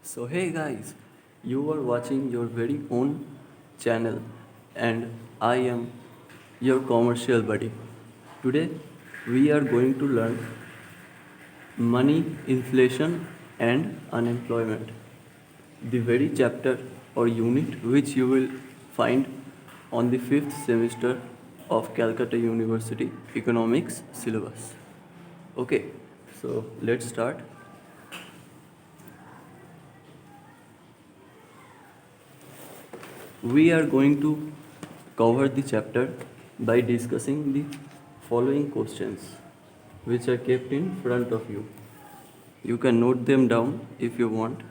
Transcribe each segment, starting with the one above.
So hey guys, you are watching your very own channel and I am your commercial buddy. Today we are going to learn money, inflation and unemployment. The very chapter or unit which you will find on the 5th semester of Calcutta University Economics syllabus. Okay, so let's start. We are going to cover the chapter by discussing the following questions which are kept in front of you. You can note them down if you want.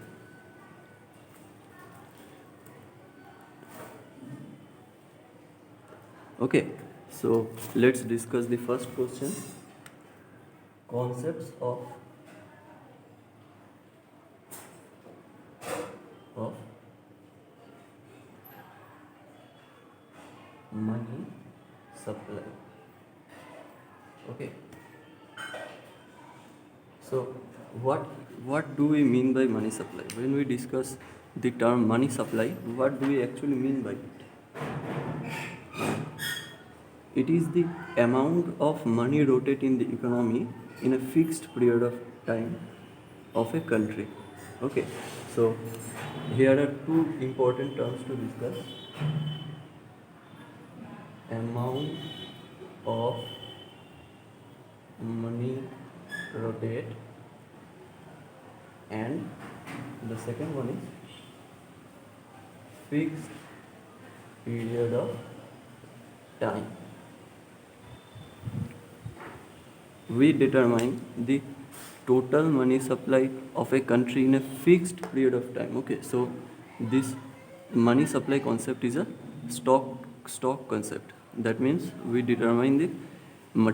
Okay, so let's discuss the first question. Concepts of money supply. Okay, so what do we mean by money supply? When we discuss the term money supply, what do we actually mean by it? It is the amount of money rotate in the economy in a fixed period of time of a country. Okay, so here are two important terms to discuss: amount of money rotate, and the second one is fixed period of time. We determine the total money supply of a country in a fixed period of time. Okay, so this money supply concept is a stock concept. That means we determine the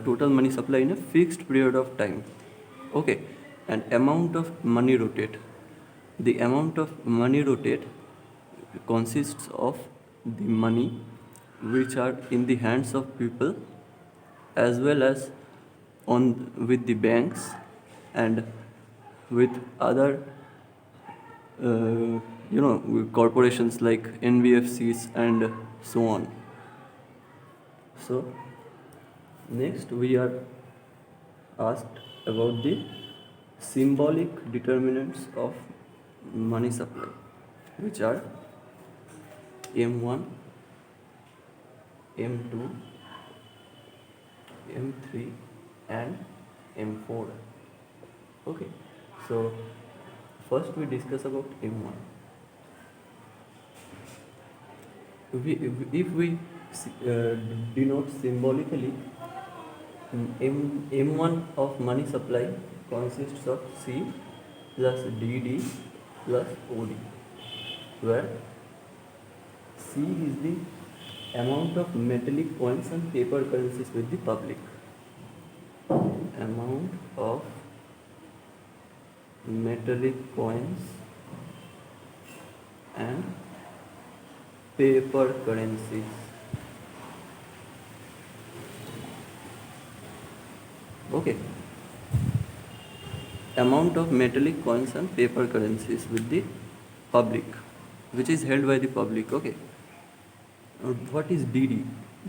total money supply in a fixed period of time. Okay, and amount of money rotate. The amount of money rotate consists of the money which are in the hands of people as well as on with the banks and with other with corporations like NBFCs and so on. So next we are asked about the symbolic determinants of money supply, which are M1, M2, M3 and M4. Okay, so first we discuss about M1. If we denote symbolically, M1 of money supply consists of C plus DD plus OD, where C is the amount of metallic coins and paper currencies with the public. Amount of metallic coins and paper currencies. Okay. Amount of metallic coins and paper currencies with the public, which is held by the public. Okay. What is DD?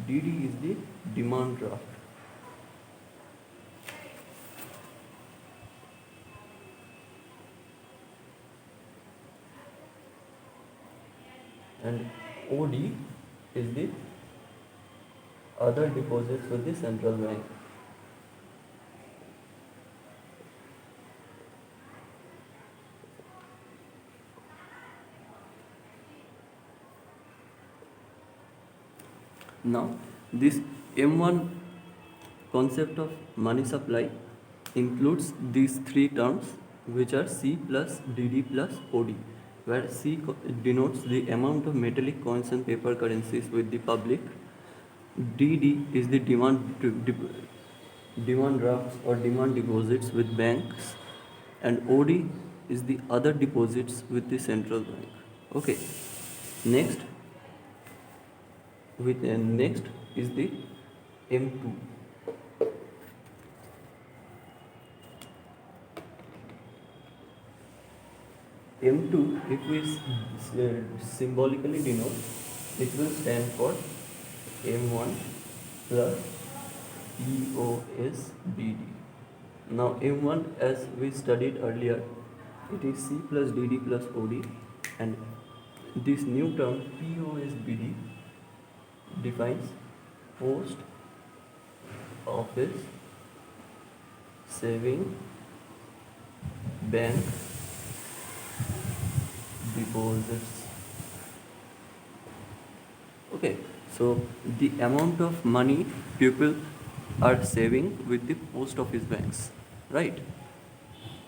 DD is the demand draft. And OD is the other deposits with the central bank. Now, this M1 concept of money supply includes these three terms, which are C plus DD plus OD, where C denotes the amount of metallic coins and paper currencies with the public. DD is the demand drafts or demand deposits with banks, and OD is the other deposits with the central bank. Okay. Next, next is the M2. M2, if we symbolically denote, it will stand for M1 plus POSBD. Now M1, as we studied earlier, it is C plus DD plus OD, and this new term POSBD defines post office saving bank deposits. Okay, so the amount of money people are saving with the post office banks, right?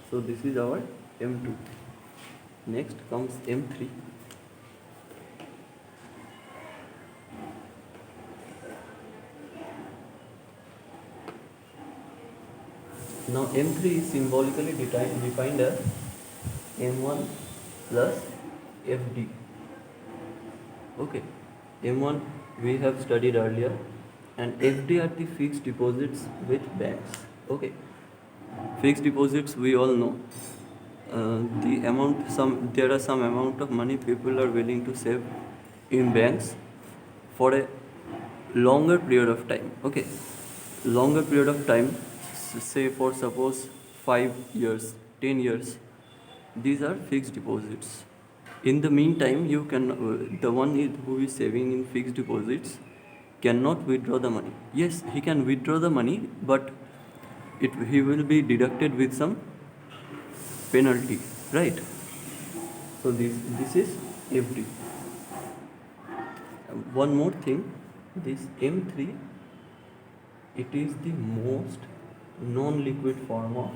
So this is our M2. Next comes M3. Now M3 is symbolically defined as M1 plus FD. Okay, M1 we have studied earlier, and FD are the fixed deposits with banks. Okay, fixed deposits we all know. There are some amount of money people are willing to save in banks for a longer period of time. Okay, longer period of time, say for suppose 5 years, 10 years. These are fixed deposits. In the meantime, you can the one who is saving in fixed deposits cannot withdraw the money. Yes, he can withdraw the money, but he will be deducted with some penalty, right? So this is FD. One more thing, this M3, it is the most non-liquid form of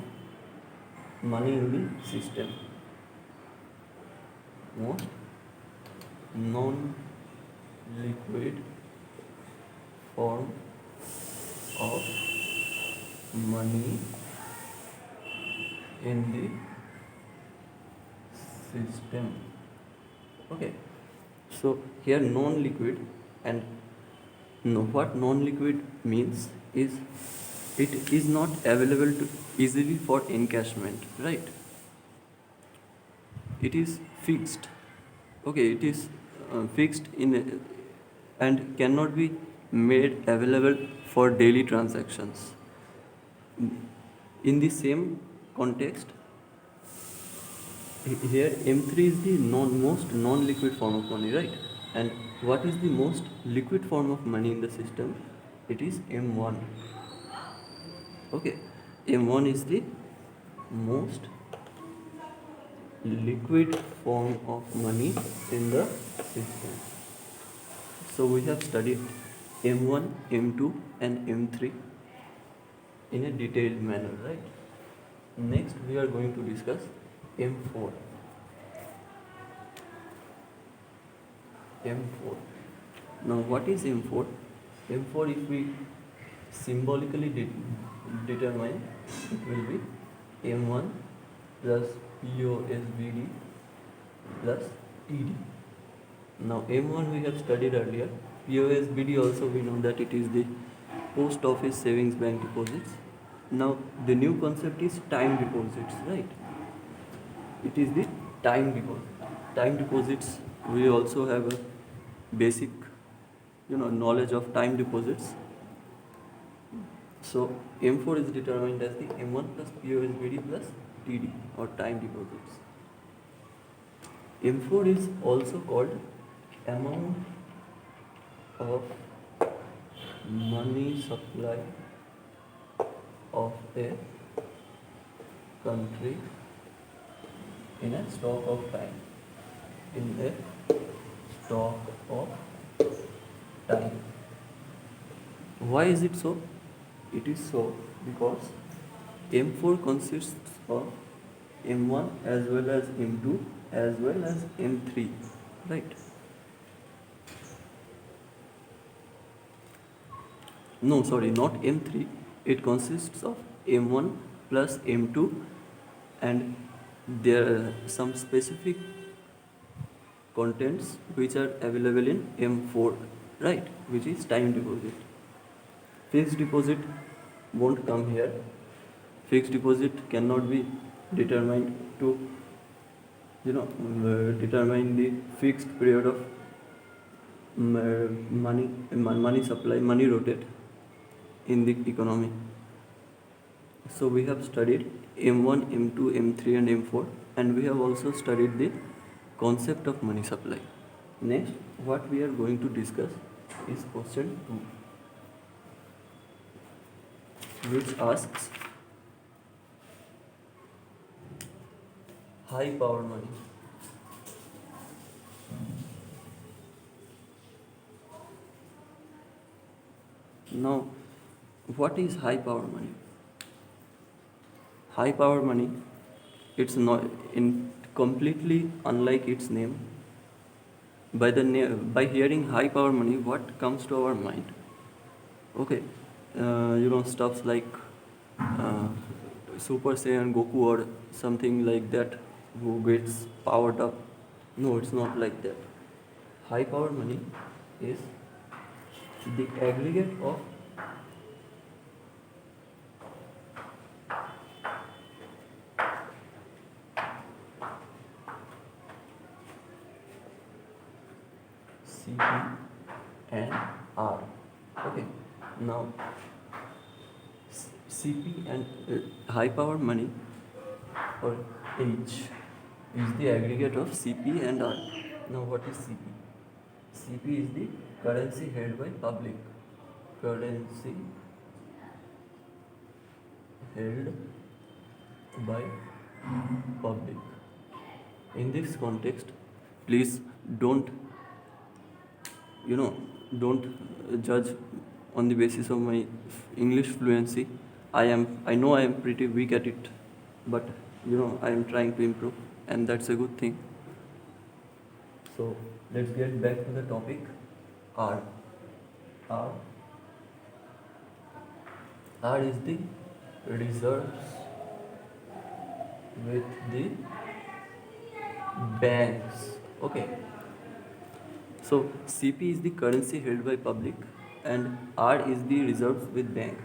money in the system. Most non-liquid form of money in the system. Okay, so here non-liquid, and what non-liquid means is it is not available to easily for encashment, right? It is fixed. Okay, it is fixed and cannot be made available for daily transactions. In the same context, here M3 is the most non-liquid form of money, right? And what is the most liquid form of money in the system? It is M1. Okay, M1 is the most liquid form of money in the system. So we have studied M1, M2 and M3 in a detailed manner, right? Next we are going to discuss M4. M4. Now what is M4? M4, if we symbolically determine, it will be M1 plus POSBD plus TD. Now M1 we have studied earlier. POSBD also we know that it is the post office savings bank deposits. Now the new concept is time deposits, right? It is the time deposit. Time deposits, we also have a basic knowledge of time deposits. So M4 is determined as the M1 plus POSBD plus TD, or time deposits. M4 is also called amount of money supply of a country in a stock of time. In a stock of time. Why is it so? It is so because M4 consists of M1 as well as M2 as well as M3, right? No, sorry, not M3. It consists of M1 plus M2, and there are some specific contents which are available in M4, right? Which is time deposit. Fixed deposit won't come here. Fixed deposit cannot be determined to determine the fixed period of money supply, money rotate in the economy. So we have studied M1, M2, M3 and M4, and we have also studied the concept of money supply. Next, what we are going to discuss is question 2, which asks high power money. Now, what is high power money? High power money, it's not completely unlike its name. By hearing high power money, what comes to our mind? Okay, stuffs like Super Saiyan Goku or something like that, who gets powered up. No, it's not like that. High power money is the aggregate of CP and R. Okay, now CP and high power money, or H, is the aggregate of CP and R. Now what is CP? CP is the currency held by public. Currency held by public. In this context, please don't judge on the basis of my English fluency. I know I am pretty weak at it, but I am trying to improve, and that's a good thing. So let's get back to the topic. R. R. R is the reserves with the banks. Okay. So CP is the currency held by public, and R is the reserves with bank.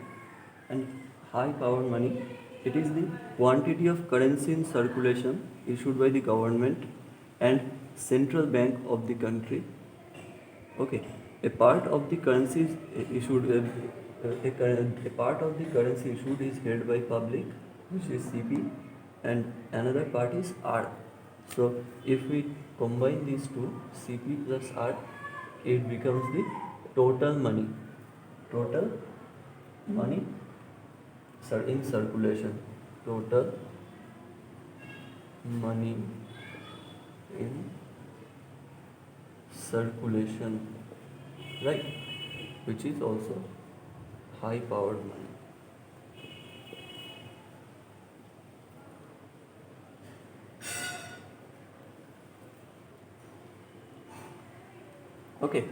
And high power money, it is the quantity of currency in circulation issued by the government and central bank of the country. Okay, a part of the currency is issued. A part of the currency issued is held by public, which is CP, and another part is R. So if we combine these two, CP plus R, it becomes the total money. Total money in circulation. Total money in circulation, right? Which is also high powered money. Okay,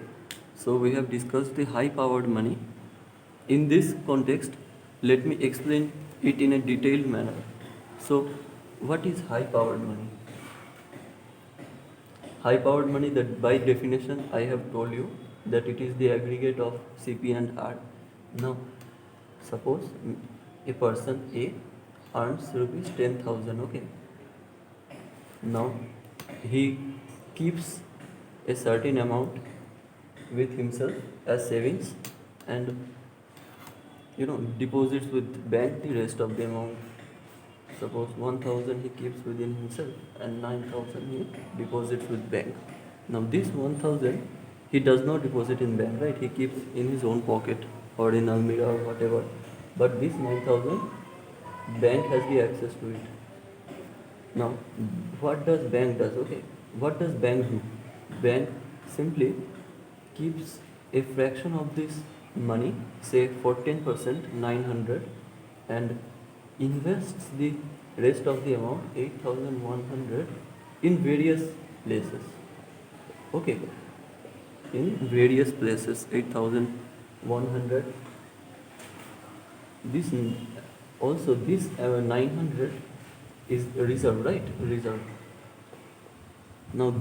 so we have discussed the high powered money. In this context, let me explain it in a detailed manner. So, what is high powered money? High powered money, that by definition I have told you that it is the aggregate of CP and R. Now, suppose a person A earns rupees 10,000, okay. Now, he keeps a certain amount with himself as savings, and deposits with bank the rest of the amount. Suppose 1,000 he keeps within himself and 9,000 he deposits with bank. Now this 1,000 he does not deposit in bank, right? He keeps in his own pocket or in Almira or whatever. But this 9,000, bank has the access to it. Now what does bank does? Okay, what does bank do? Bank simply keeps a fraction of this money, say for 10%, 900, and invests the rest of the amount, 8,100, in various places. Okay, in various places, 8,100. This also, this 900 is reserve, right? Reserve. Now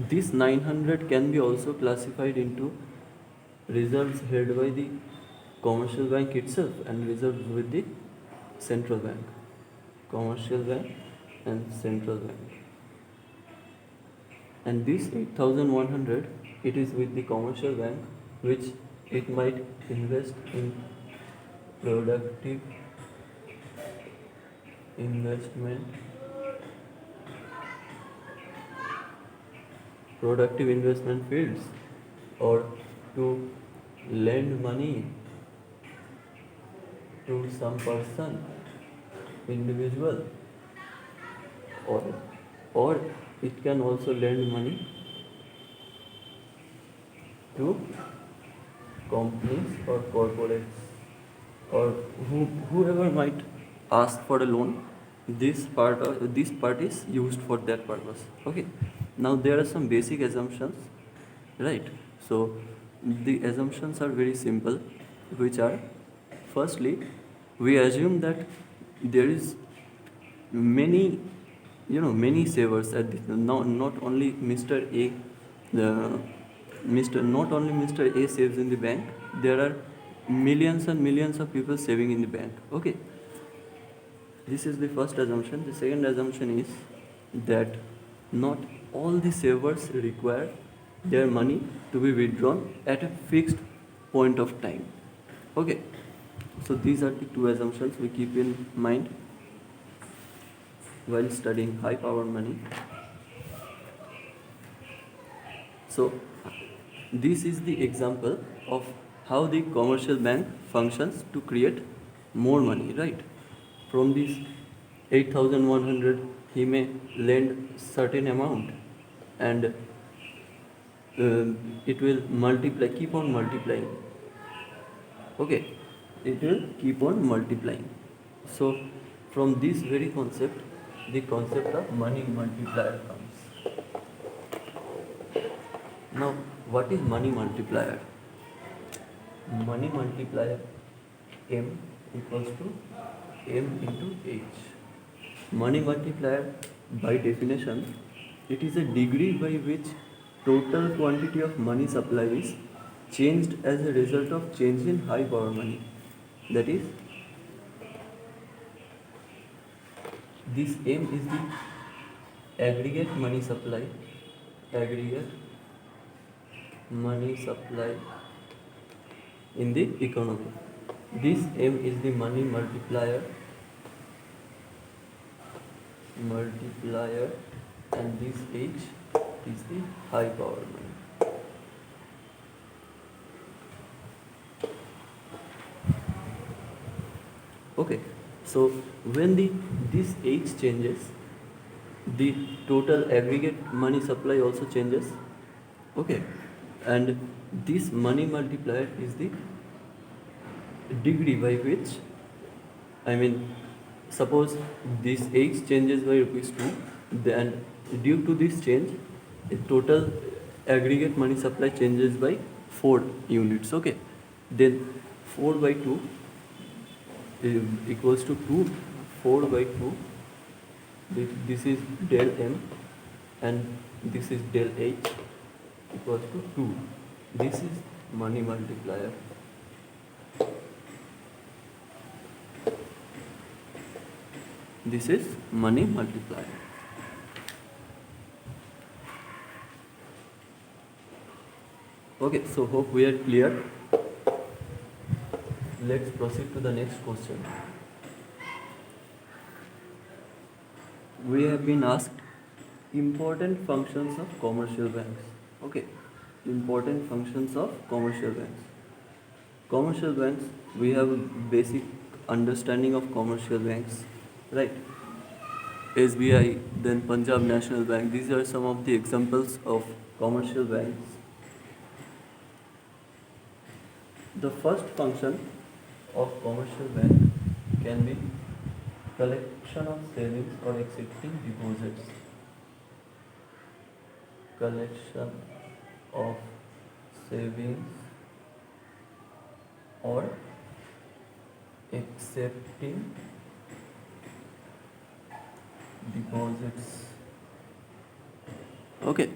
this 900 can be also classified into reserves held by the commercial bank itself and reserves with the central bank. Commercial bank and central bank. and this 8,100, it is with the commercial bank, which it might invest in productive investment fields, or to lend money to some person, individual, or or it can also lend money to companies or corporates, or whoever might ask for a loan. This part is used for that purpose. Okay, now there are some basic assumptions, right? So the assumptions are very simple, which are: firstly, we assume that there is many, many savers at this, not only Mr. A, the not only Mr. A saves in the bank. There are millions and millions of people saving in the bank. Okay, this is the first assumption. The second assumption is that not all the savers require their money to be withdrawn at a fixed point of time. Okay, so these are the two assumptions we keep in mind while studying high power money. So this is the example of how the commercial bank functions to create more money, right? From this 8,100, he may lend certain amount, and it will multiply, keep on multiplying. Okay, it will keep on multiplying. So from this very concept, the concept of money multiplier comes. Now, what is money multiplier? Money multiplier, M equals to M into H. Money multiplier, by definition, it is a degree by which total quantity of money supply is changed as a result of change in high power money. That is, this M is the aggregate money supply, in the economy. This M is the money multiplier, and this H is the high power money. Okay, so when this H changes, the total aggregate money supply also changes. Okay, and this money multiplier is the degree by which, suppose this H changes by rupees 2, then due to this change, the total aggregate money supply changes by 4 units. Okay, then 4 by 2 equals to 2. 4 by 2, this is del M, and this is del H, equals to 2. This is money multiplier. This is money multiplier. Okay, so hope we are clear. Let's proceed to the next question. We have been asked important functions of commercial banks. Okay, important functions of commercial banks. Commercial banks, we have a basic understanding of commercial banks, right? SBI, then Punjab National Bank. These are some of the examples of commercial banks. The first function of commercial bank can be collection of savings or accepting deposits. Collection of savings or accepting deposits. Okay.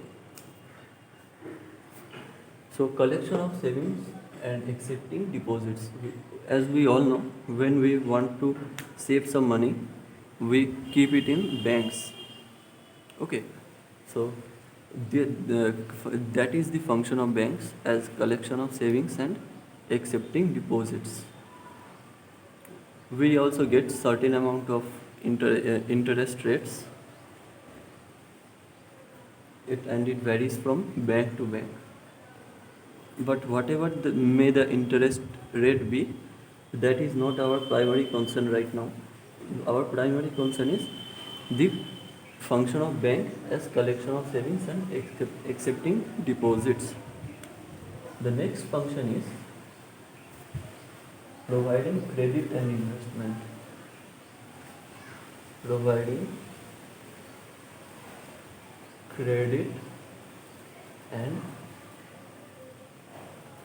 So collection of savings and accepting deposits. As we all know, when we want to save some money, we keep it in banks. Okay. So That is the function of banks as collection of savings and accepting deposits. We also get certain amount of interest rates, and it varies from bank to bank. But whatever may the interest rate be, that is not our primary concern right now. Our primary concern is the function of bank as collection of savings and accepting deposits. The next function is providing credit and investment. Providing credit and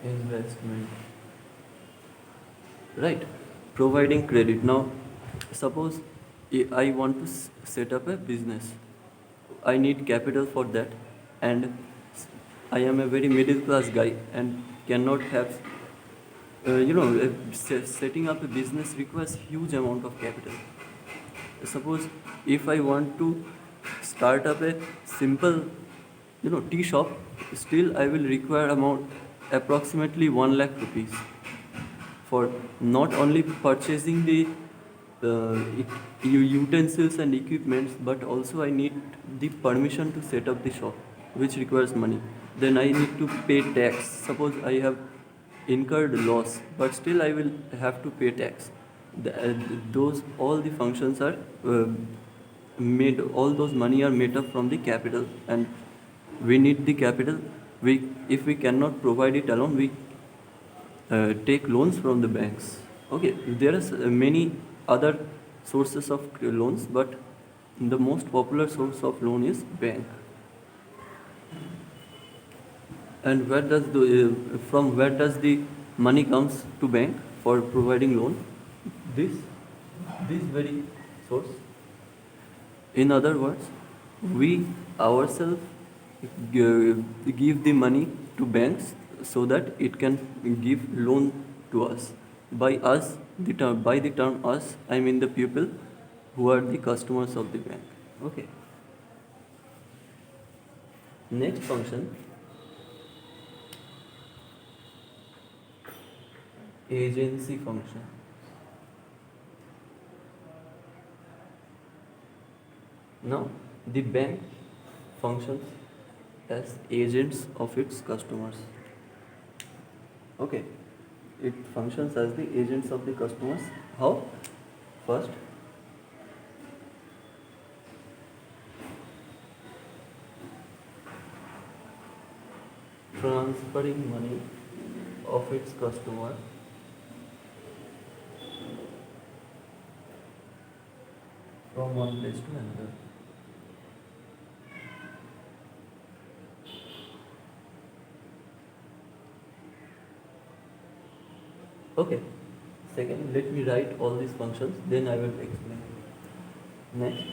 investment. Right, providing credit. Now suppose I want to set up a business. I need capital for that, and I am a very middle class guy and cannot have setting up a business requires huge amount of capital. Suppose if I want to start up a simple tea shop, still I will require amount approximately 1 lakh rupees for not only purchasing the utensils and equipments, but also I need the permission to set up the shop, which requires money. Then I need to pay tax. Suppose I have incurred loss, but still I will have to pay tax. Those all the functions are made. All those money are made up from the capital, and we need the capital. If we cannot provide it alone, we take loans from the banks. Okay, there are many other sources of loans, but the most popular source of loan is bank. And from where does the money comes to bank for providing loan? This very source. In other words, we ourselves give the money to banks so that it can give loan to us. By us, by the term us, I mean the people who are the customers of the bank. Okay. Next function, agency function. Now, the bank functions as agents of its customers. Okay, it functions as the agents of the customers. How? First, transferring money of its customer from one place to another. Okay. Second, let me write all these functions, then I will explain. Next.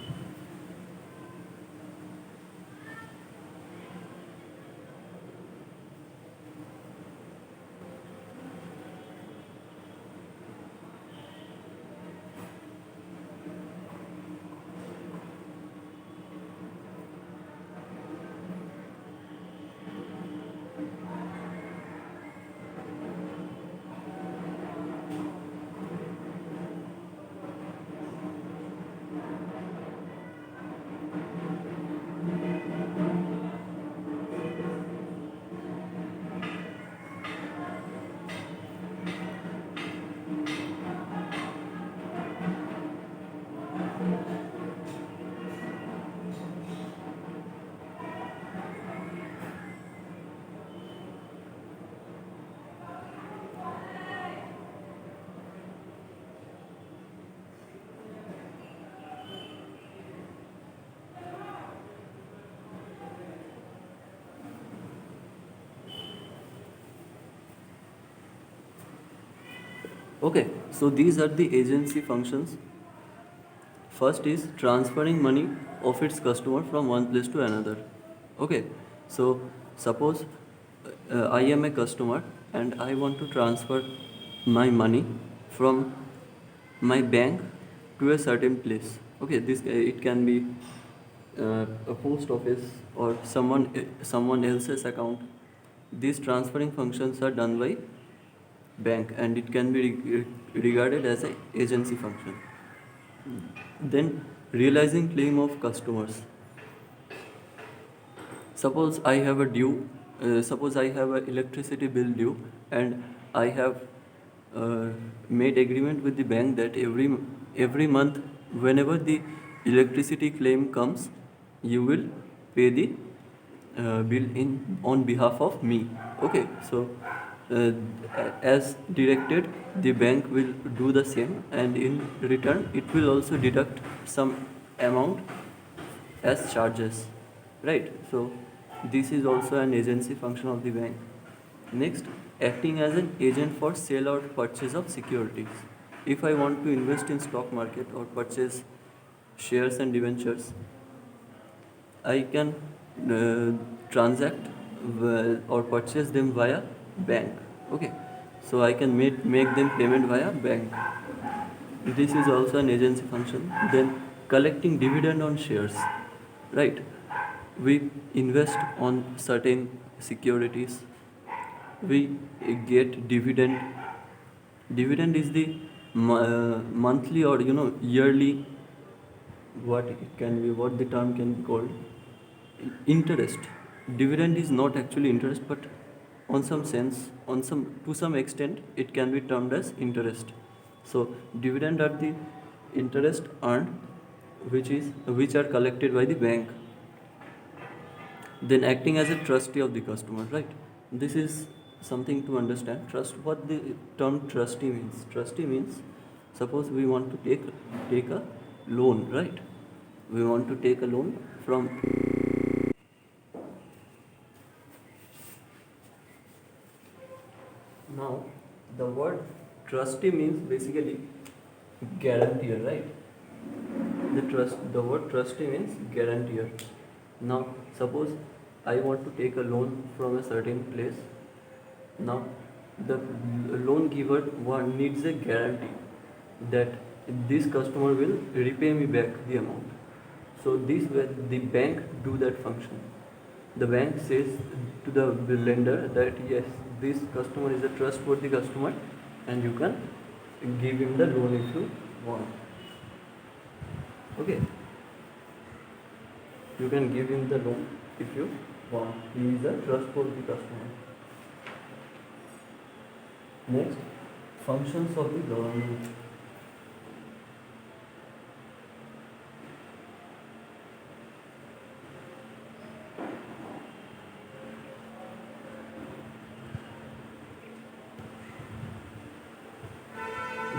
Okay, so these are the agency functions. First is transferring money of its customer from one place to another. Okay, so suppose I am a customer and I want to transfer my money from my bank to a certain place. Okay, this it can be a post office or someone else's account, these transferring functions are done by bank, and it can be regarded as a agency function. Then realizing claim of customers. Suppose I have a due, suppose I have an electricity bill due, and I have made agreement with the bank that every month, whenever the electricity claim comes, you will pay the bill in on behalf of me. Okay, so uh, as directed, the bank will do the same, and in return, it will also deduct some amount as charges, right? So this is also an agency function of the bank. Next, acting as an agent for sale or purchase of securities. If I want to invest in stock market or purchase shares and debentures, I can transact or purchase them via bank. Okay, so I can make them payment via bank. This is also an agency function. Then collecting dividend on shares, right? We invest on certain securities, we get dividend. Dividend is the monthly or yearly, what it can be, what the term can be called, interest. Dividend is not actually interest, but on some sense, to some extent, it can be termed as interest. So dividend are the interest earned, which are collected by the bank. Then acting as a trustee of the customer, right? This is something to understand. Trust, what the term trustee means. Trustee means, suppose we want to take a loan, right? We want to take a loan from. Now, the word trustee means basically guarantor, right? The word trustee means guarantor. Now, suppose I want to take a loan from a certain place. Now, the loan giver needs a guarantee that this customer will repay me back the amount. So this way the bank do that function. The bank says to the lender that yes, this customer is a trustworthy customer, and you can give him the loan if you want. Okay, you can give him the loan if you want. He is a trustworthy customer. Next, functions of the government.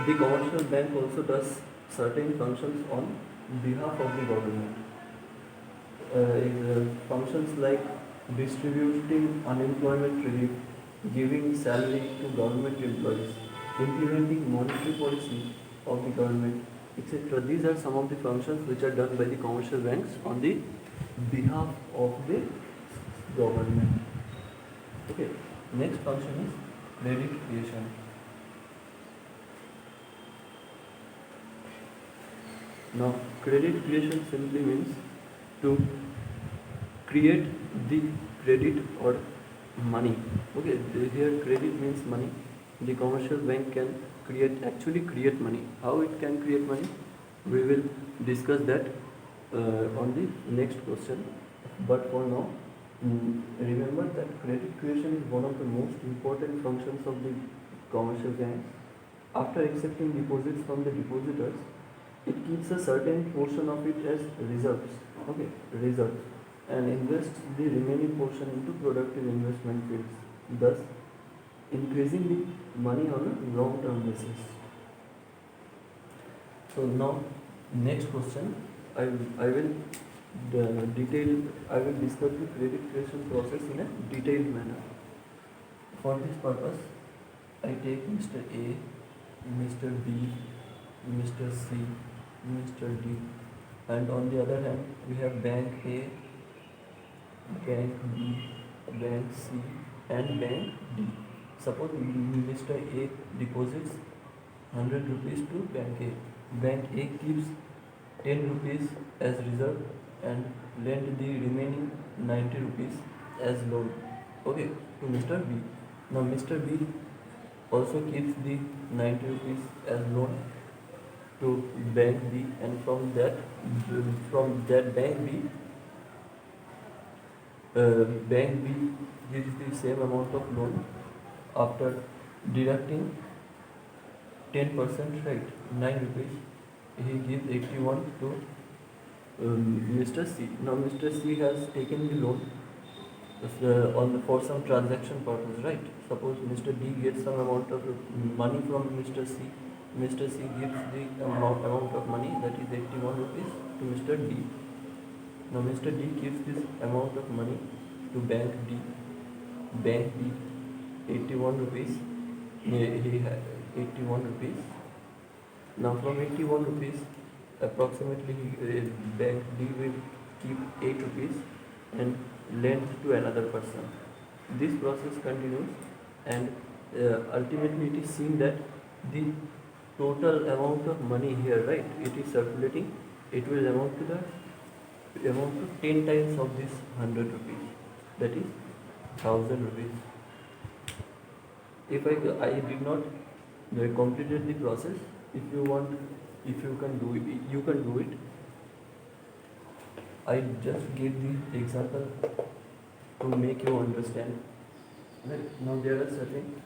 The commercial bank also does certain functions on behalf of the government. Functions like distributing unemployment relief, giving salary to government employees, implementing monetary policy of the government, etc. These are some of the functions which are done by the commercial banks on the behalf of the government. Okay. Next function is credit creation. Now, credit creation simply means to create the credit or money. Okay, here credit means money. The commercial bank can actually create money. How it can create money? We will discuss that on the next question. But for now, remember that credit creation is one of the most important functions of the commercial banks. After accepting deposits from the depositors, it keeps a certain portion of it as reserves, okay, reserves, and invests the remaining portion into productive investment fields, thus increasing the money on a long-term basis. So now, next question, I will I will discuss the credit creation process in a detailed manner. For this purpose, I take Mr. A, Mr. B, Mr. C, Mr. D, and on the other hand, we have Bank A, Bank B, Bank C, and Bank D. Suppose Mr. A deposits 100 rupees to Bank A. Bank A keeps 10 rupees as reserve and lent the remaining 90 rupees as loan, okay, to Mr. B. Now Mr. B also keeps the 90 rupees as loan to bank B, and from that bank B gives the same amount of loan after deducting 10%, right, 9 rupees. He gives 81 to Mr. C. Now Mr. C has taken the loan for some transaction purpose, right? Suppose Mr. D gets some amount of money from Mr. C. Mr. C gives the amount of money, that is 81 rupees, to Mr. D. Now Mr. D gives this amount of money to Bank D. Bank D, 81 rupees. He had 81 rupees. Now from 81 rupees, approximately Bank D will keep 8 rupees and lend to another person. This process continues, and ultimately it is seen that the total amount of money here, right, it is circulating, it will amount to 10 times of this 100 rupees, that is 1000 rupees. If I did not completed the process, if you want, if you can do it, you can do it. I just gave the example to make you understand. Right? Now there are certain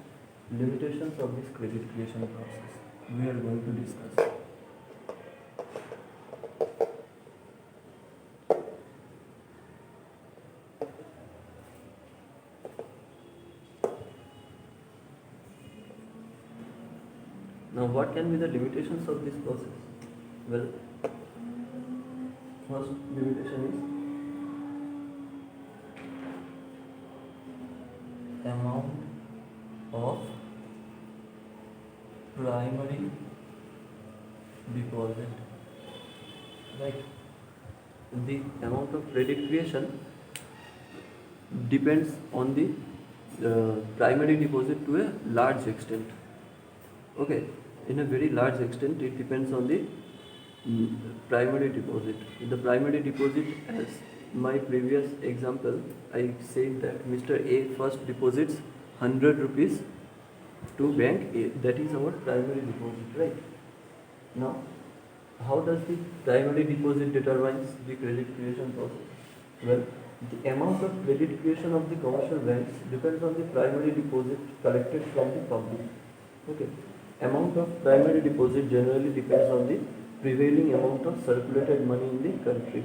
limitations of this credit creation process we are going to discuss. Now what can be the limitations of this process? Well, first limitation is amount of primary deposit. Right? The amount of credit creation depends on the primary deposit to a large extent. Okay, in a very large extent it depends on the primary deposit. The primary deposit, as my previous example, I said that Mr. A first deposits 100 rupees to Bank A. That is our primary deposit, right? Now, how does the primary deposit determines the credit creation process? Well, the amount of credit creation of the commercial banks depends on the primary deposit collected from the public. Okay. Amount of primary deposit generally depends on the prevailing amount of circulated money in the country.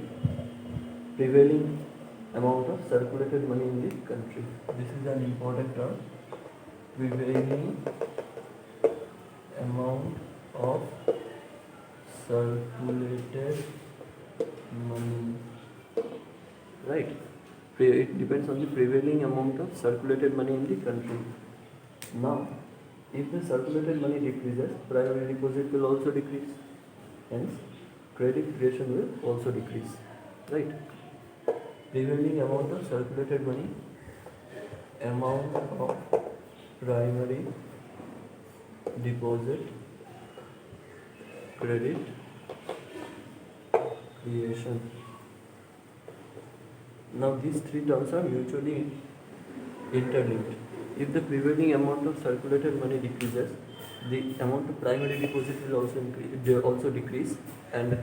Prevailing amount of circulated money in the country. This is an important term. Prevailing amount of circulated money. Right. It depends on the prevailing amount of circulated money in the country. Now, if the circulated money decreases, primary deposit will also decrease. Hence, credit creation will also decrease. Right? Prevailing amount of circulated money, amount of primary deposit, credit creation. Now, these three terms are mutually interlinked. If the prevailing amount of circulated money decreases, the amount of primary deposit will also decrease, and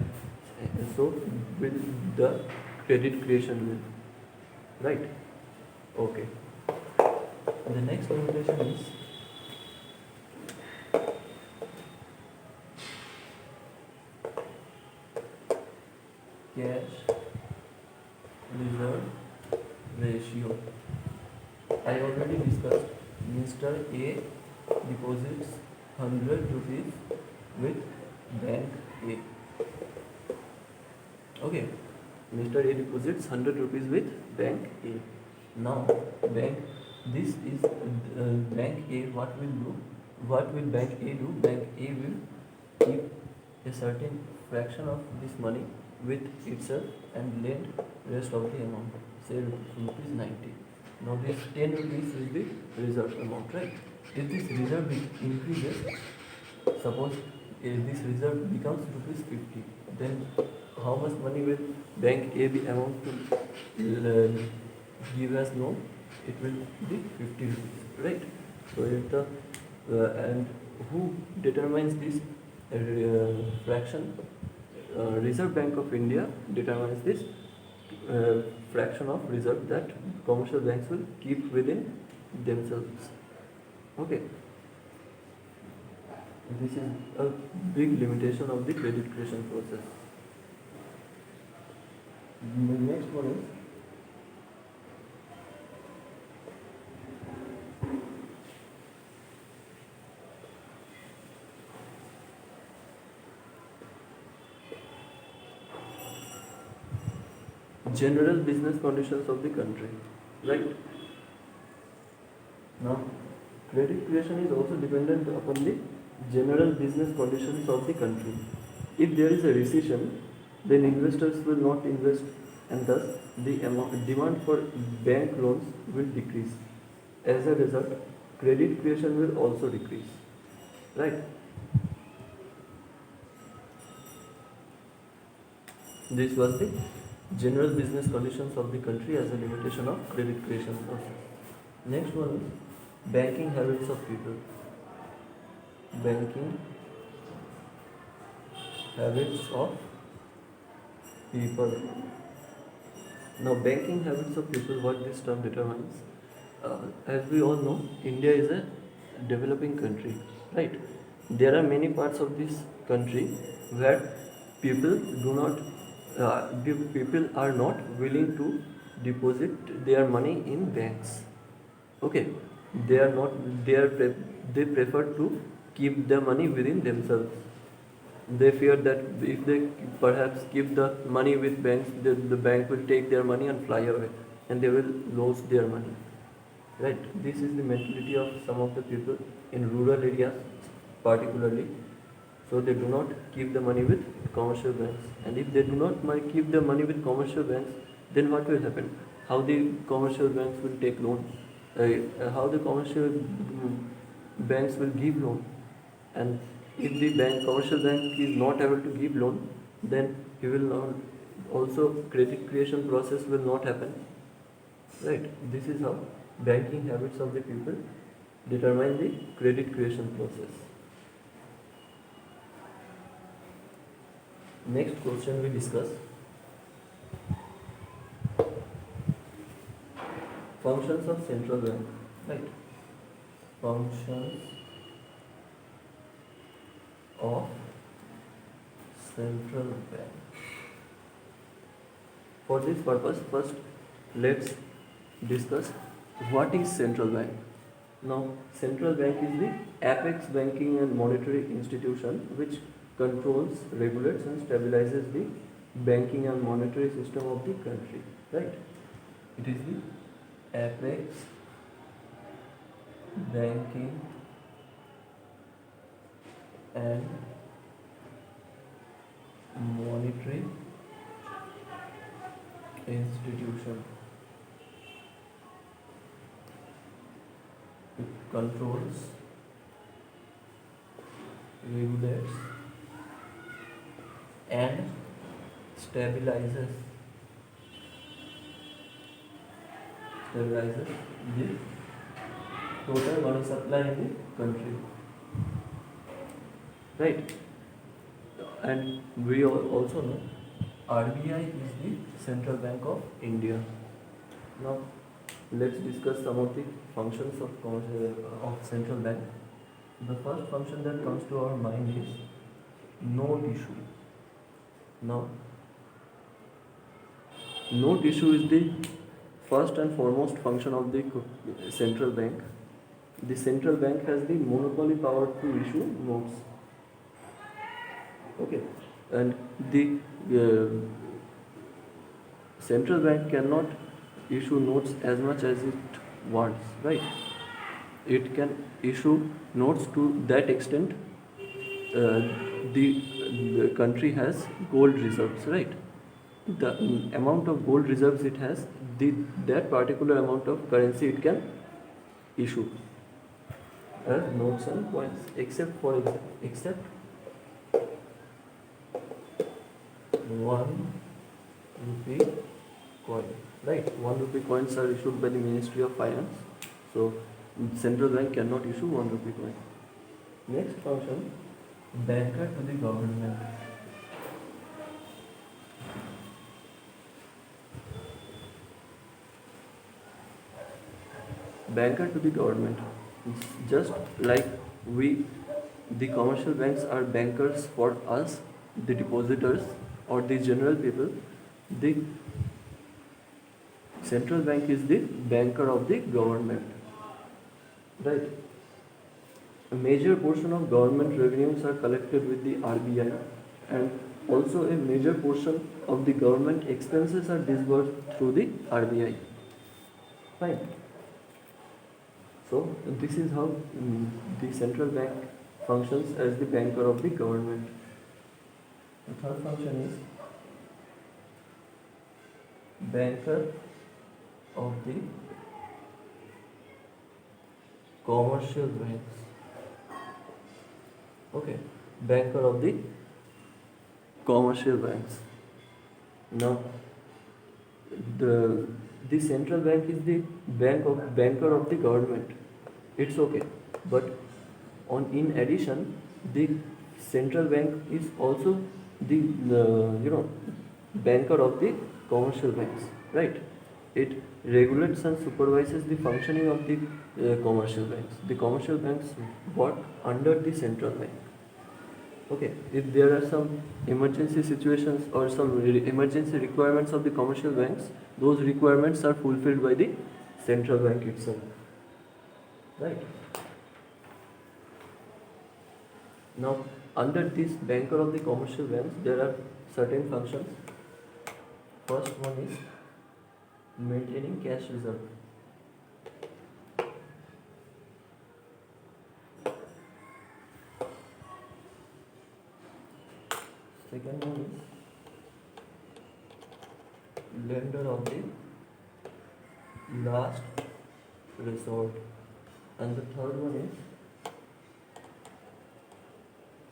so will the credit creation will. Right? Okay. The next limitation is cash reserve ratio. I already discussed. Mr. A deposits 100 rupees with Bank A. Okay, Mr. A deposits 100 rupees with Bank A. Now, Bank A. What will do? What will Bank A do? Bank A will keep a certain fraction of this money with itself and lend rest of the amount, say rupees 90. Now this 10 rupees is the reserve amount, right? If this reserve increases, suppose if this reserve becomes rupees 50, then how much money will bank A be amount to give as loan? It will be 50 rupees, right? So if the and who determines this fraction? Reserve Bank of India determines this fraction of reserve that commercial banks will keep within themselves. Okay, this is a big limitation of the credit creation process. The next one is general business conditions of the country, right? Now, credit creation is also dependent upon the general business conditions of the country. If there is a recession, then investors will not invest, and thus the demand for bank loans will decrease. As a result, credit creation will also decrease, right? This was the general business conditions of the country as a limitation of credit creation process. Next one is banking habits of people. Banking habits of people. Now, banking habits of people, what this term determines, as we all know, India is a developing country, right? There are many parts of this country where people do not, people are not willing to deposit their money in banks. Okay, they are not. They prefer to keep the money within themselves. They fear that if they perhaps keep the money with banks, the bank will take their money and fly away, and they will lose their money. Right? This is the mentality of some of the people in rural areas, particularly. So they do not keep the money with commercial banks, and if they do not keep the money with commercial banks, then what will happen? How the commercial banks will take loan? How the commercial banks will give loan? And if the commercial bank is not able to give loan, then he will not, also credit creation process will not happen, right? This is how banking habits of the people determine the credit creation process. Next question we discuss functions of central bank, right? Functions of central bank. For this purpose, first let's discuss what is central bank. Now, central bank is the apex banking and monetary institution which controls, regulates and stabilizes the banking and monetary system of the country, right? It is the apex banking and monetary institution. It controls, regulates and stabilizes the total money supply in the country, right? And we also know RBI is the Central Bank of India. Now, let's discuss some of the functions of central bank. The first function that comes to our mind is note issue. Now, note issue is the first and foremost function of the central bank. The central bank has the monopoly power to issue notes. Okay, and the central bank cannot issue notes as much as it wants, right? It can issue notes to that extent the country has gold reserves, right? The amount of gold reserves it has, that particular amount of currency it can issue as notes and coins, except 1 rupee coin, right? 1 rupee coins are issued by the Ministry of Finance, so central bank cannot issue 1 rupee coin. Next function, banker to the government. Banker to the government. It's just like the commercial banks are bankers for us, the depositors or the general people. The central bank is the banker of the government, right? A major portion of government revenues are collected with the RBI, and also a major portion of the government expenses are disbursed through the RBI. Fine. So this is how the central bank functions as the banker of the government. The third function is banker of the commercial banks. Okay, banker of the commercial banks. Now, the central bank is the banker of the government. It's okay, but in addition, the central bank is also the banker of the commercial banks, right? It regulates and supervises the functioning of the commercial banks. The commercial banks work under the central bank. Okay, if there are some emergency situations or some emergency requirements of the commercial banks, those requirements are fulfilled by the central bank itself, right? Now, under this banker of the commercial banks, there are certain functions. First one is maintaining cash reserve. Second one is lender of the last resort, and the third one is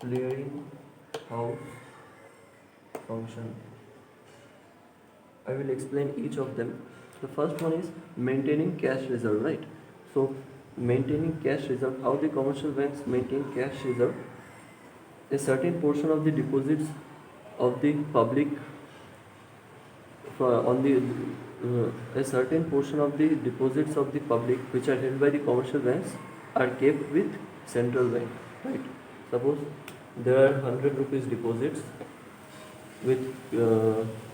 clearing house function. I will explain each of them. The first one is maintaining cash reserve, right? So maintaining cash reserve, how the commercial banks maintain cash reserve? A certain portion of the deposits of the public a certain portion of the deposits of the public which are held by the commercial banks are kept with central bank, right? Suppose there are 100 rupees deposits with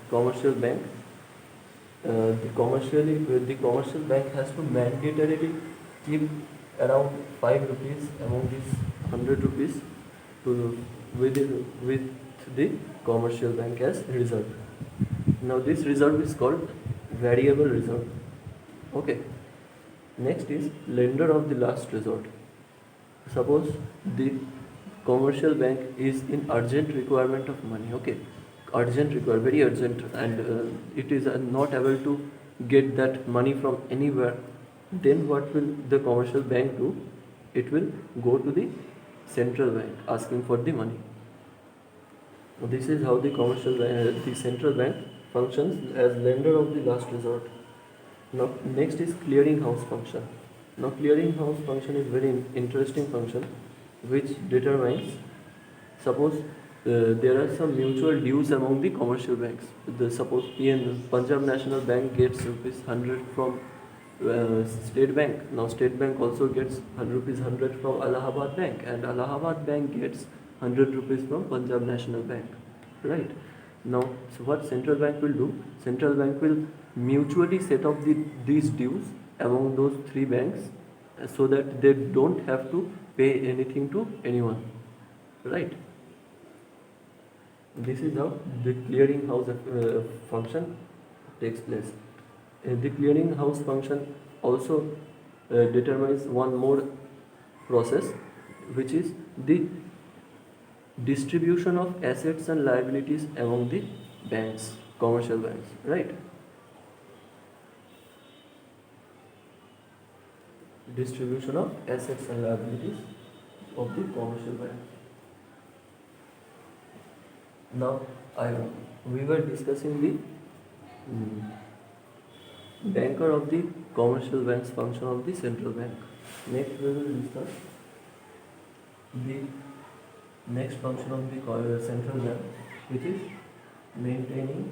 commercial bank. The commercial bank has to mandatorily keep around 5 rupees among these 100 rupees with the commercial bank as reserve. Now this reserve is called variable reserve. Okay. Next is lender of the last resort. Suppose the commercial bank is in urgent requirement of money. Okay, very urgent, and it is not able to get that money from anywhere. Then what will the commercial bank do? It will go to the central bank asking for the money. This is how the central bank functions as lender of the last resort. Now next is clearing house function. Now clearing house function is very interesting function which determines, suppose there are some mutual dues among the commercial banks. Suppose Punjab National Bank gets rupees 100 from State Bank. Now State Bank also gets rupees 100 from Allahabad Bank, and Allahabad Bank gets 100 rupees from Punjab National Bank, right? Now, so what central bank will do? Central bank will mutually set up these dues among those three banks so that they don't have to pay anything to anyone, right? This is how the clearing house function takes place. The clearing house function also determines one more process, which is the distribution of assets and liabilities among the banks, commercial banks, right? Distribution of assets and liabilities of the commercial bank. Now I we were discussing the mm, banker of the commercial bank's function of the central bank. Next we will discuss the next function of the central bank, which is maintaining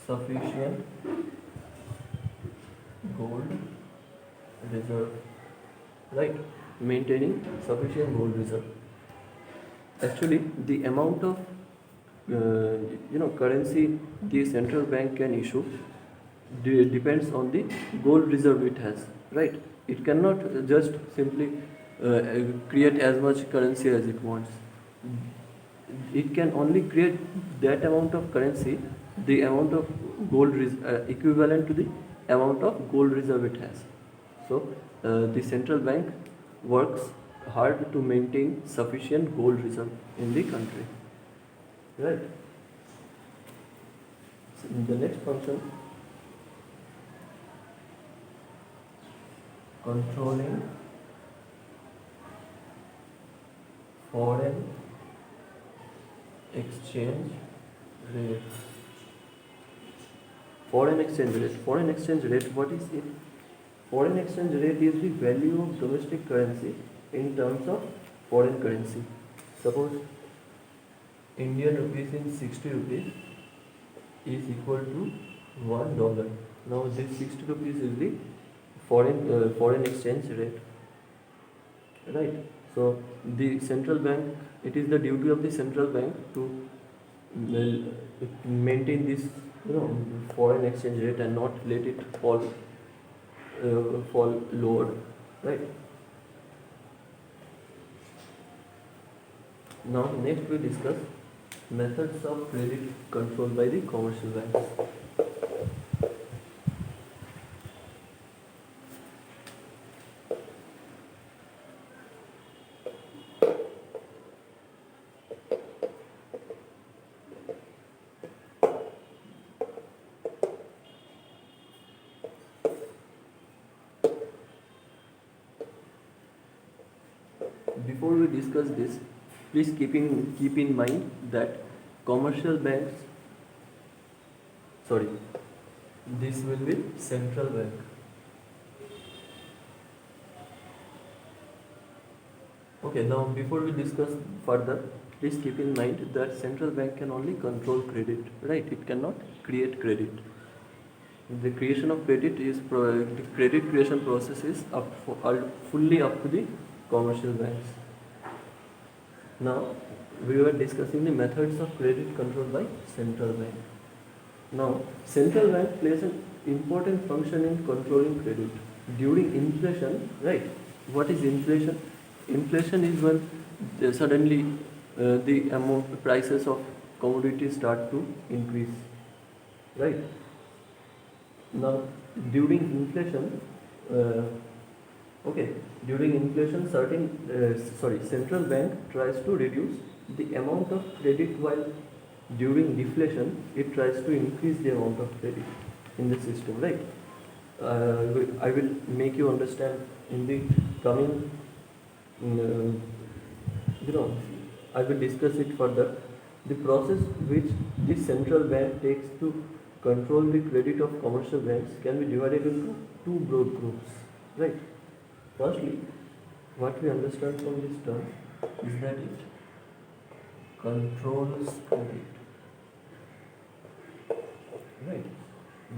sufficient gold reserve. Right, maintaining sufficient gold reserve. Actually, the amount of currency the central bank can issue depends on the gold reserve it has. Right, it cannot just simply create as much currency as it wants. It can only create that amount of currency, the amount of equivalent to the amount of gold reserve it has. So the central bank works hard to maintain sufficient gold reserve in the country. Right. So the next function, controlling foreign exchange rate. Foreign exchange rate. Foreign exchange rate, what is it? Foreign exchange rate is the value of domestic currency in terms of foreign currency. Suppose Indian rupees in 60 rupees is equal to $1. Now this 60 rupees is the foreign exchange rate. Right. So the central bank, it is the duty of the central bank to maintain this foreign exchange rate and not let it fall lower. Right. Now next we discuss methods of credit controlled by the commercial banks. Before we discuss this, please keep in mind that commercial banks, this will be central bank. Okay, now before we discuss further, please keep in mind that central bank can only control credit, right? It cannot create credit. The creation of credit the credit creation process is fully up to the commercial banks. Now we were discussing the methods of credit controlled by central bank. Now central bank plays an important function in controlling credit during inflation. Right? What is inflation? Inflation is when suddenly the prices of commodities start to increase. Right? Now during inflation, central bank tries to reduce the amount of credit, while during deflation it tries to increase the amount of credit in the system. Right? I will make you understand in the coming. I will discuss it further. The process which the central bank takes to control the credit of commercial banks can be divided into two broad groups. Right? Firstly, what we understand from this term is that it controls credit. Right?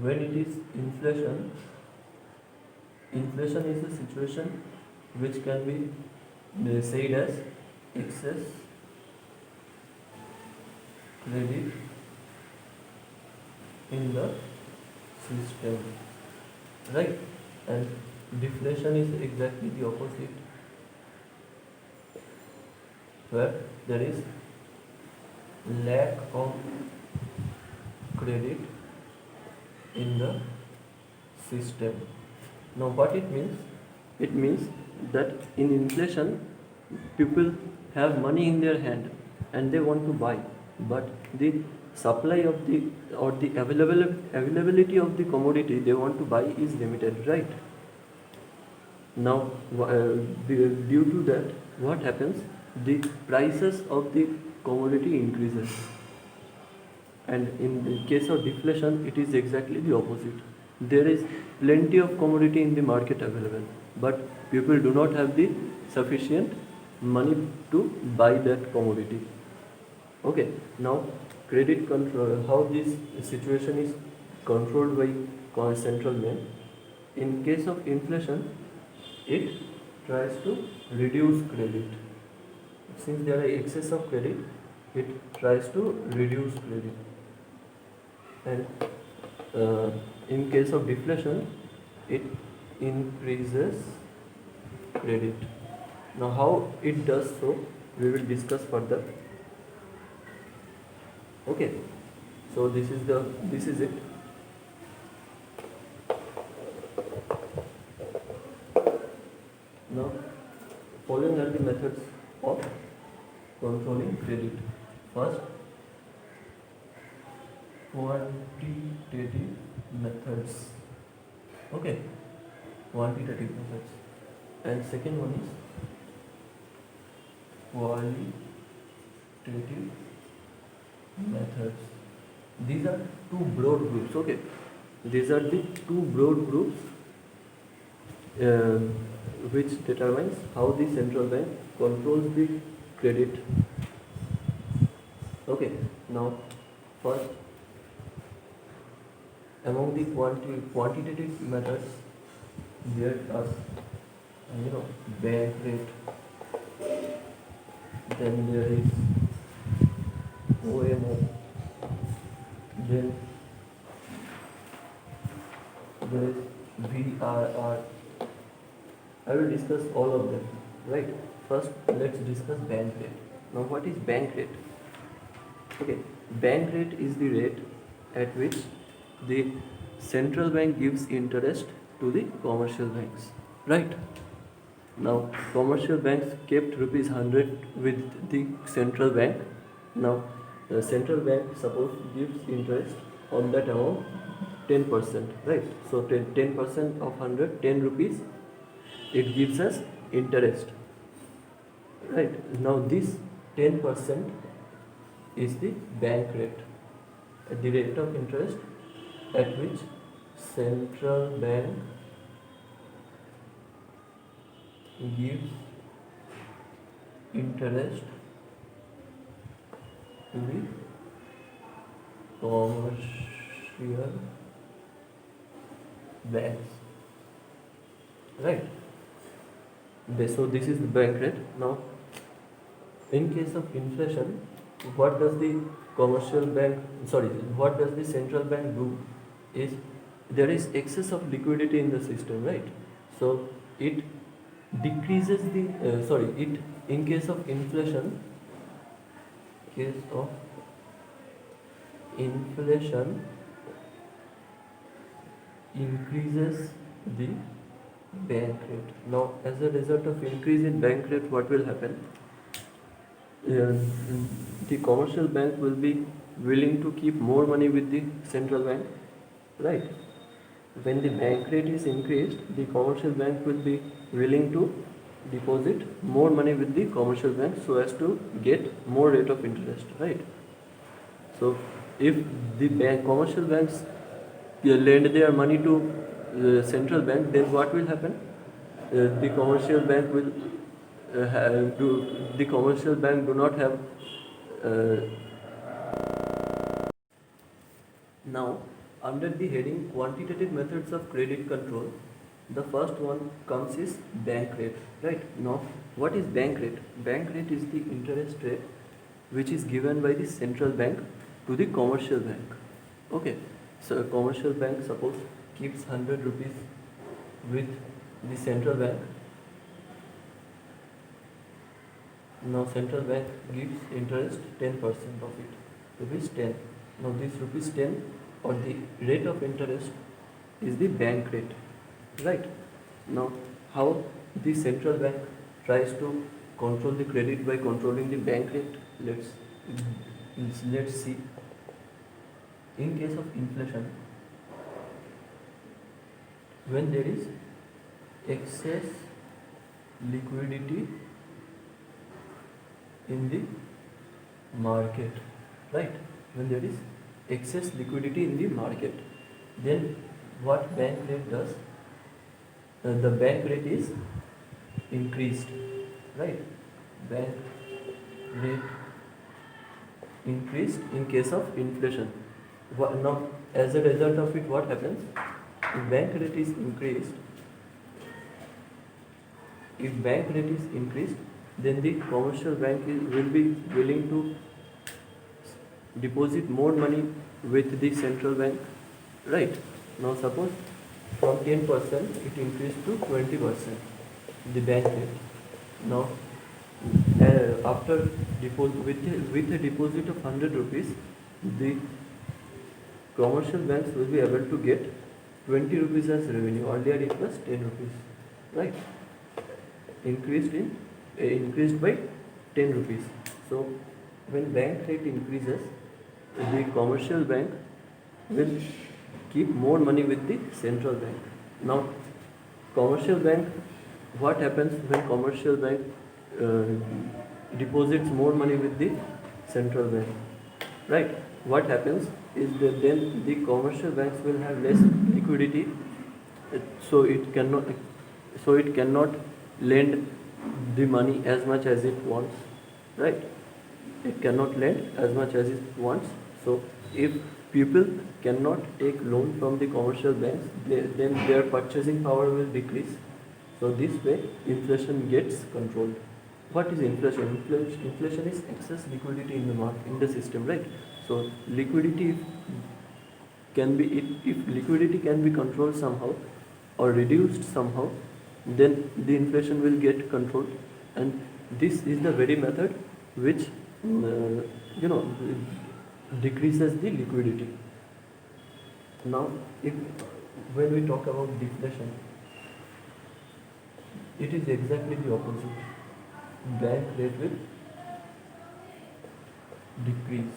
When it is inflation is a situation which can be said as excess credit in the system. Right? And deflation is exactly the opposite, where there is lack of credit in the system. Now what it means? It means that in inflation, people have money in their hand and they want to buy, but the supply of the availability of the commodity they want to buy is limited. Right? Now due to that, what happens? The prices of the commodity increases, and in the case of deflation it is exactly the opposite. There is plenty of commodity in the market available, but people do not have the sufficient money to buy that commodity. Okay, now credit control, how this situation is controlled by central bank. In case of inflation, it tries to reduce credit. Since there are excess of credit, it tries to reduce credit. And in case of deflation, it increases credit. Now how it does so, we will discuss further. Okay, so this is it. Now following are the methods of controlling credit. First, quantitative methods. Okay, quantitative methods. And second one is qualitative methods. These are two broad groups. Okay, these are the two broad groups which determines how the central bank controls the credit. Okay, now first, among the quantitative methods, there are bank rate, then there is OMO, then there is VRR. I will discuss all of them, right? First, let's discuss bank rate. Now, what is bank rate? Okay, bank rate is the rate at which the central bank gives interest to the commercial banks, right? Now, commercial banks kept rupees 100 with the central bank. Now, the central bank suppose gives interest on that amount 10%, right? So 10% of 100, 10 rupees, it gives us interest, right? Now this 10% is the bank rate, the rate of interest at which central bank gives interest to the commercial banks, right? So this is the bank rate. Now, in case of inflation, what does the what does the central bank do? Is there is excess of liquidity in the system, right? So it decreases the it in case of inflation increases the bank rate. Now, as a result of increase in bank rate, what will happen? The commercial bank will be willing to keep more money with the central bank, right? When the bank rate is increased, the commercial bank will be willing to deposit more money with the commercial bank so as to get more rate of interest, right? So if the commercial banks lend their money to central bank, then what will happen? The commercial bank will the commercial bank do not have now, under the heading quantitative methods of credit control, the first one comes is bank rate, right? Now, what is bank rate? Bank rate is the interest rate which is given by the central bank to the commercial bank. Okay, so a commercial bank suppose keeps 100 rupees with the central bank. Now central bank gives interest 10% of it, rupees 10. Now this rupees 10 or the rate of interest is the bank rate, right? Now how the central bank tries to control the credit by controlling the bank rate? Let's see. In case of inflation, when there is excess liquidity in the market, right? When there is excess liquidity in the market, then what bank rate does? The bank rate is increased, right? Bank rate increased in case of inflation. Now, as a result of it, what happens? If bank rate is increased, then the commercial bank will be willing to deposit more money with the central bank, right? Now, suppose from 10% it increased to 20%, the bank rate. Now, after with a deposit of 100 rupees, the commercial banks will be able to get 20 rupees as revenue. Earlier it was 10 rupees, right? Increased by 10 rupees. So when bank rate increases, the commercial bank will keep more money with the central bank. Now, commercial bank, what happens when commercial bank deposits more money with the central bank, right? What happens is that then the commercial banks will have less liquidity, so it cannot lend the money as much as it wants, right? It cannot lend as much as it wants. So if people cannot take loan from the commercial banks, then their purchasing power will decrease. So this way inflation gets controlled. What is inflation? Inflation is excess liquidity in the market, in the system, right? So liquidity can be, if liquidity can be controlled somehow or reduced somehow, then the inflation will get controlled. And this is the very method which decreases the liquidity. Now, when we talk about deflation, it is exactly the opposite. Bank rate will decrease.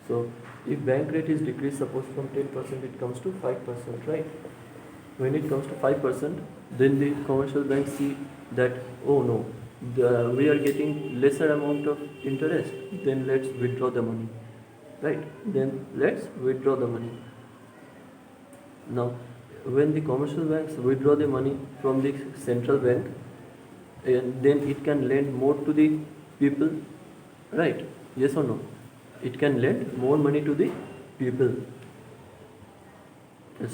So if bank rate is decreased, suppose from 10% it comes to 5%, right? When it comes to 5%, then the commercial banks see that, oh no, we are getting lesser amount of interest, then let's withdraw the money, right? Then let's withdraw the money. Now, when the commercial banks withdraw the money from the central bank, and then it can lend more to the people, right? Yes or no? It can lend more money to the people.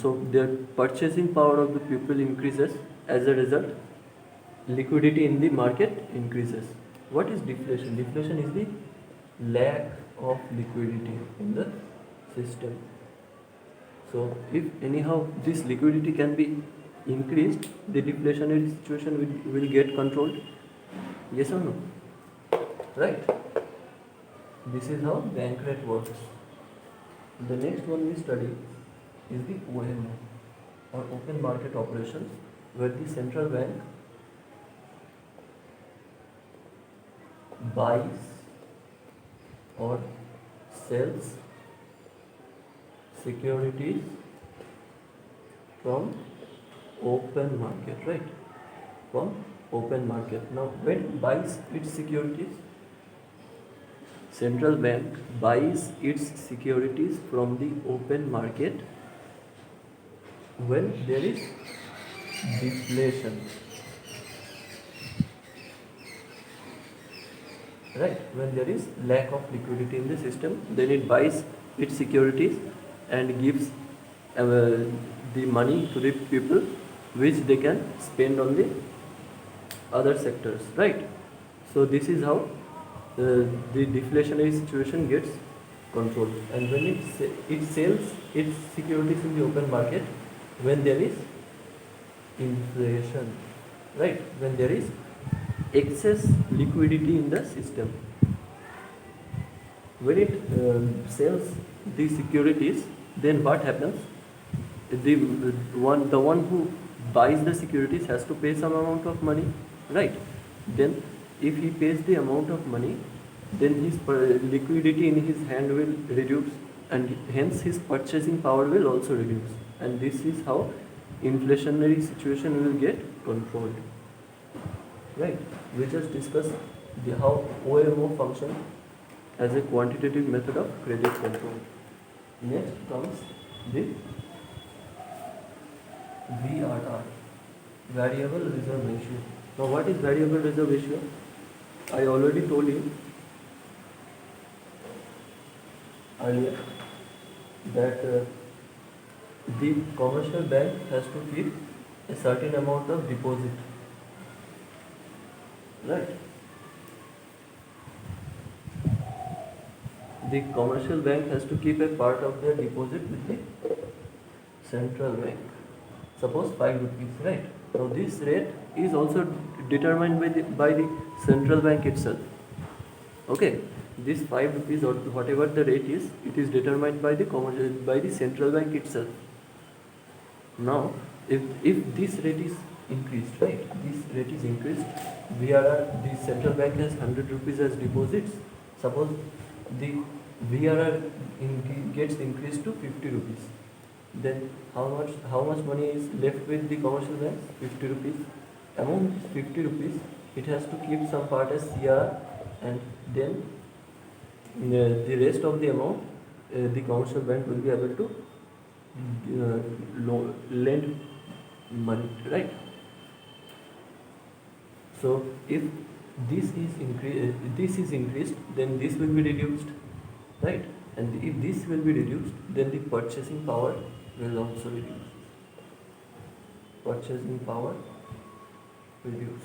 So their purchasing power of the people increases. As a result, liquidity in the market increases. What is deflation? Deflation is the lack of liquidity in the system. So if anyhow this liquidity can be increased, the deflationary situation will get controlled. Yes or no? Right? This is how bank rate works. The next one we study is the OMO, or open market operations, where the central bank buys or sells securities from open market, right? From open market. Now, when buys its securities, central bank buys its securities from the open market when there is deflation, right? When there is lack of liquidity in the system, then it buys its securities and gives the money to the people, which they can spend on the other sectors, right? So this is how the deflationary situation gets controlled. And when it sells its securities in the open market, when there is inflation, right? When there is excess liquidity in the system. When it sells the securities, then what happens? The one who buys the securities has to pay some amount of money, right? Then if he pays the amount of money, then his liquidity in his hand will reduce, and hence his purchasing power will also reduce. And this is how inflationary situation will get controlled, right? We just discussed the how OMO function as a quantitative method of credit control. Next comes the VRR, variable reserve ratio. Now what is variable reserve ratio? I already told you earlier that the commercial bank has to keep a certain amount of deposit, right? The commercial bank has to keep a part of their deposit with the central bank. Suppose 5 rupees, right? Now this rate is also determined by the central bank itself. Okay, this 5 rupees or whatever the rate is, it is determined by the central bank itself. Now, if this rate is increased, right? This rate is increased. The central bank has 100 rupees as deposits. Suppose the VRR gets increased to 50 rupees. Then how much money is left with the commercial banks? 50 rupees. Among 50 rupees, it has to keep some part as CR, and then the rest of the amount the commercial bank will be able to lend money, right? So if this is increased, then this will be reduced, right? And if this will be reduced, then the purchasing power will also reduce. Purchasing power reduce.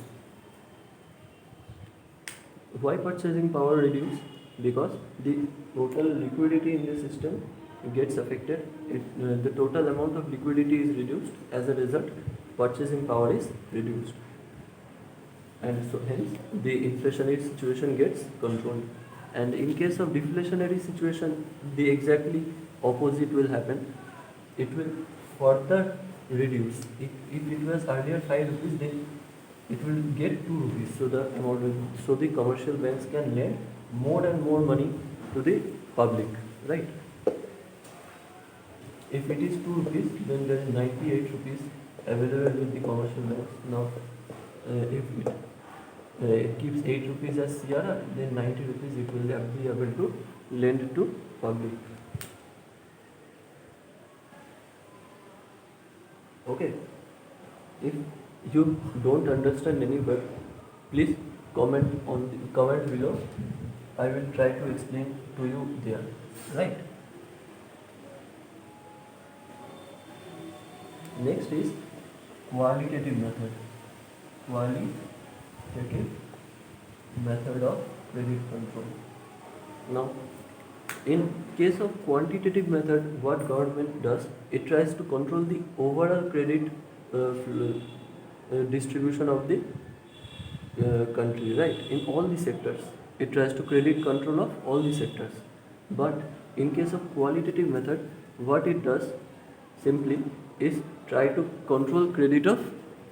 Why purchasing power reduce? Because the total liquidity in the system gets affected. The total amount of liquidity is reduced. As a result, purchasing power is reduced, and so hence the inflationary situation gets controlled. And in case of deflationary situation, the exactly opposite will happen. It will further reduce. If it was earlier 5 rupees, then it will get 2 rupees. So the amount will, so the commercial banks can lend more and more money to the public, right? If it is 2 rupees, then there is 98 rupees available with the commercial banks. Now, if it keeps 8 rupees as CRR, then 90 rupees it will be able to lend to public. Okay. If you don't understand any word, please comment below. I will try to explain to you there, right? Next is qualitative method. Qualitative method of credit control. Now, in case of quantitative method, what government does, it tries to control the overall credit distribution of the country, right? In all the sectors, it tries to credit control of all the sectors. But in case of qualitative method, what it does simply is try to control credit of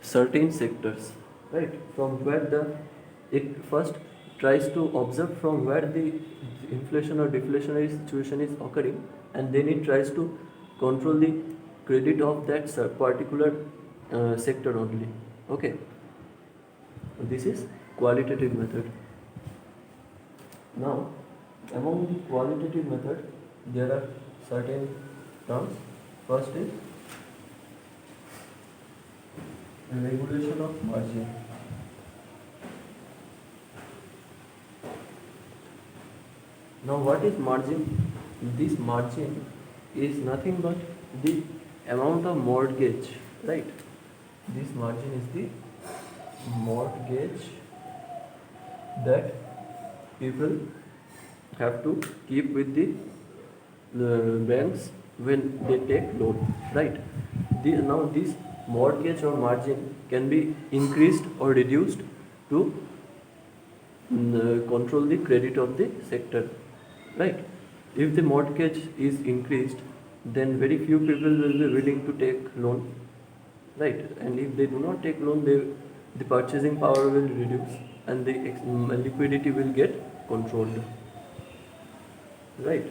certain sectors, right? From where it first tries to observe from where the inflation or deflationary situation is occurring, and then it tries to control the credit of that particular sector only. Okay, this is qualitative method. Now, among the qualitative method, there are certain terms. First is regulation of margin. Now, what is margin? This margin is nothing but the amount of mortgage, right? This margin is the mortgage that people have to keep with the banks when they take loan, right? Now this mortgage or margin can be increased or reduced to control the credit of the sector, right? If the mortgage is increased, then very few people will be willing to take loan, right? And if they do not take loan, the purchasing power will reduce and the liquidity will get controlled, right?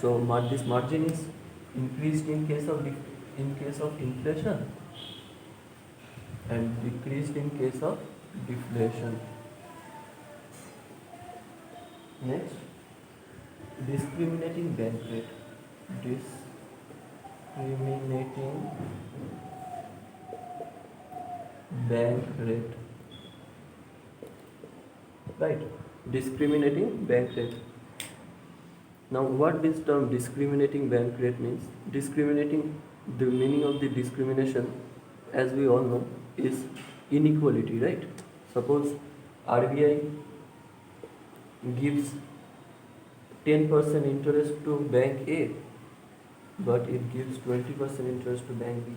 So this margin is increased in case of inflation and decreased in case of deflation. Next, discriminating bank rate. Discriminating bank rate. Right. Discriminating bank rate. Now, what this term discriminating bank rate means? Discriminating, the meaning of the discrimination, as we all know, is inequality, right? Suppose RBI gives 10% interest to bank A, but it gives 20% interest to bank B.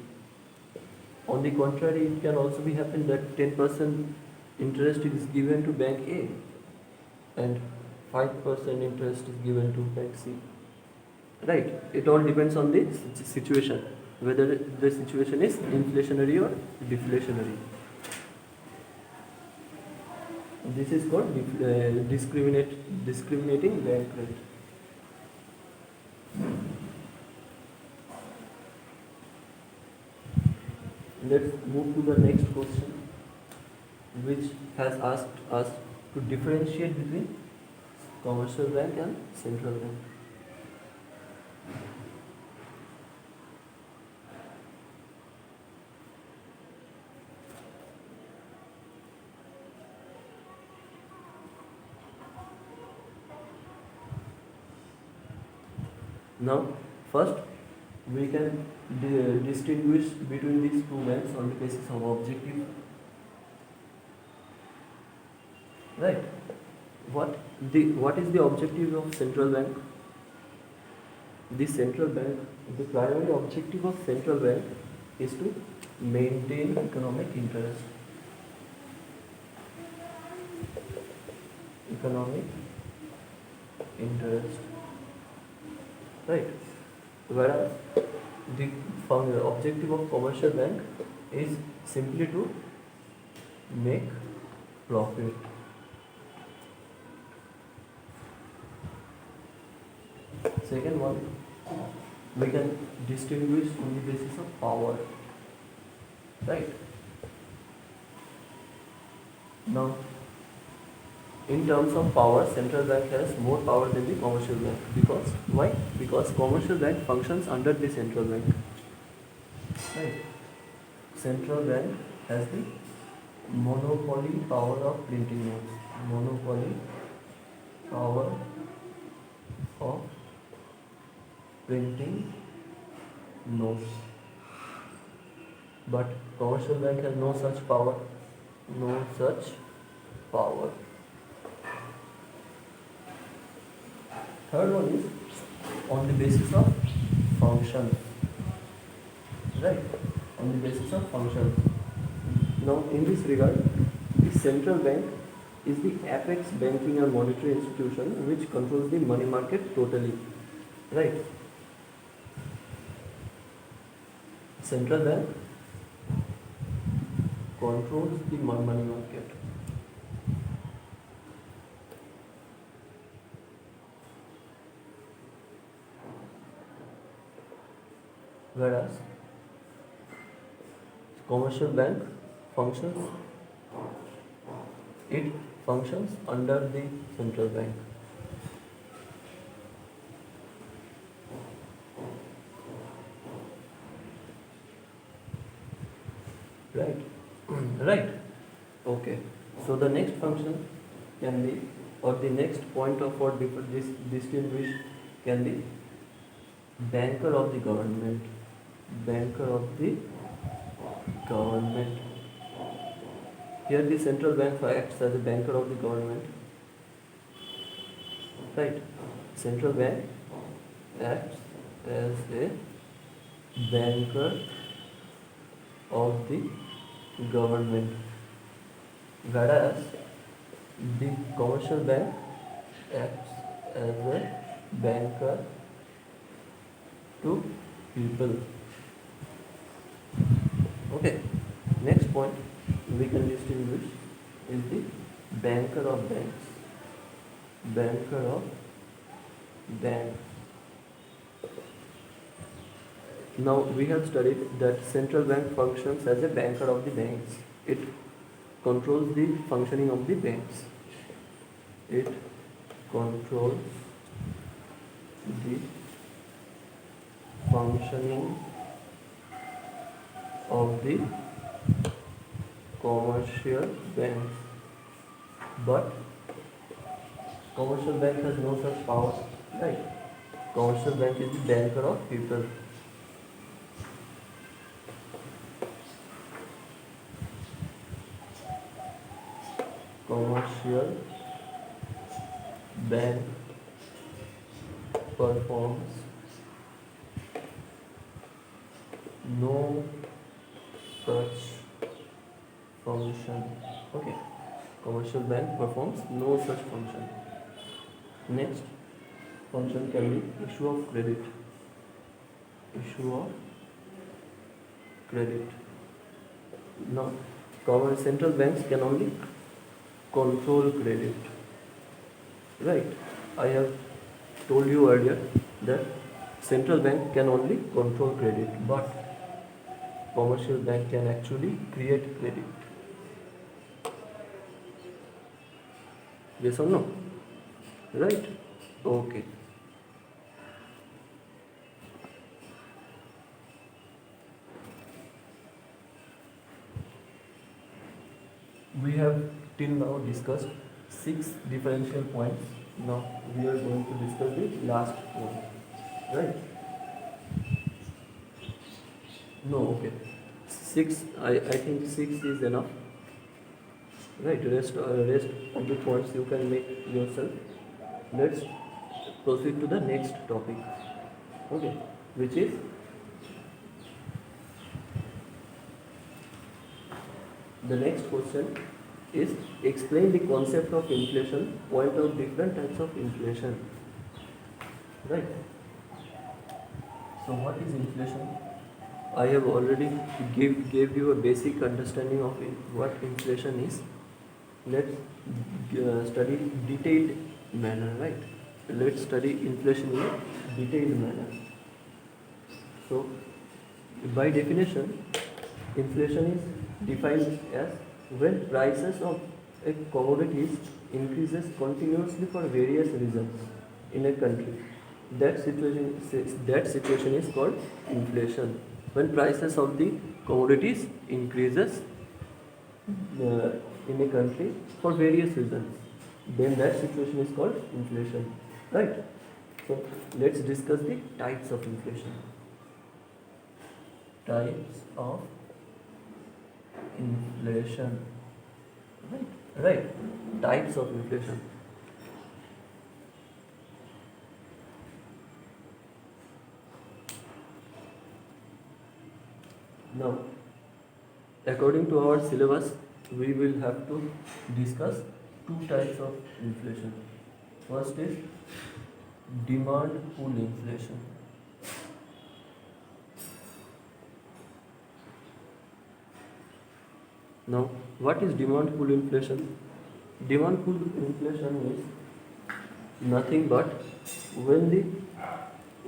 On the contrary, it can also be happen that 10% interest is given to bank A and 5% interest is given to bank C. Right, it all depends on the situation, whether the situation is inflationary or deflationary. This is called discriminating bank rate. Let's move to the next question, which has asked us to differentiate between commercial bank and central bank. Now, first we can distinguish between these two banks on the basis of objective. Right. What is the objective of central bank? The primary objective of central bank is to maintain economic interest. Economic interest. Right. Whereas the objective of commercial bank is simply to make profit. Second one, we can distinguish on the basis of power. Right. Now, in terms of power, central bank has more power than the commercial bank. Because why? Because commercial bank functions under the central bank. Right. Central bank has the monopoly power of printing notes. Monopoly power of printing notes. But commercial bank has no such power. No such power. Third one is on the basis of functions. Right? On the basis of functions. Now, in this regard, the central bank is the apex banking and monetary institution which controls the money market totally. Right? Central bank controls the money market. Whereas commercial bank functions under the central bank. Right. Right. Okay. So the next function can be, or the next point of what distinguish can be banker of the government. Banker of the government. Here the central bank acts as a banker of the government. Right. Central bank acts as a banker of the government. Whereas the commercial bank acts as a banker to people. Okay. Next point we can distinguish is the banker of banks. Banker of banks. Now we have studied that central bank functions as a banker of the banks. It controls the functioning of the banks. It controls the functioning of the commercial banks, but commercial bank has no such power, right? Commercial bank is the banker of people. Commercial bank performs no such function. Okay, commercial bank performs no such function. Next function can be issue of credit. Issue of credit. Now, central banks can only control credit. Right? I have told you earlier that central bank can only control credit, but commercial bank can actually create credit. Yes or no? Right? Okay. We have till now discussed 6 differential points. Now we are going to discuss the last one. Right? No, okay. 6, I think 6 is enough. Right, rest of the points you can make yourself. Let's proceed to the next topic. Okay, which is the next question is explain the concept of inflation, point out different types of inflation. Right. So what is inflation? I have already gave you a basic understanding of what inflation is. Let's study detailed manner, right? Let's study inflation in a detailed manner. So, by definition, inflation is defined as when prices of a commodities increases continuously for various reasons in a country. That situation is called inflation. When prices of the commodities increases in a country for various reasons, then that situation is called inflation, right? So let's discuss the types of inflation. Types of inflation, right? Types of inflation. Now, according to our syllabus, we will have to discuss 2 types of inflation. First is demand pull inflation. Now, what is demand pull inflation? Demand pull inflation is nothing but when the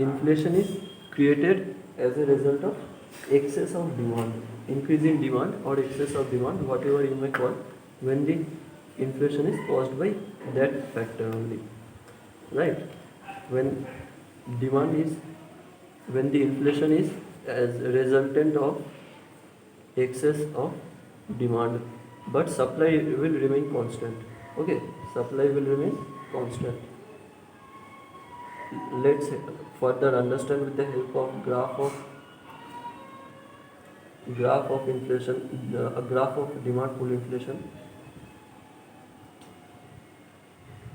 inflation is created as a result of excess of demand, increase in demand or excess of demand, whatever you may call, when the inflation is caused by that factor only, right? When the inflation is as a resultant of excess of demand, but supply will remain constant. Okay, supply will remain constant. Let's further understand with the help of graph of inflation, a graph of demand pull inflation.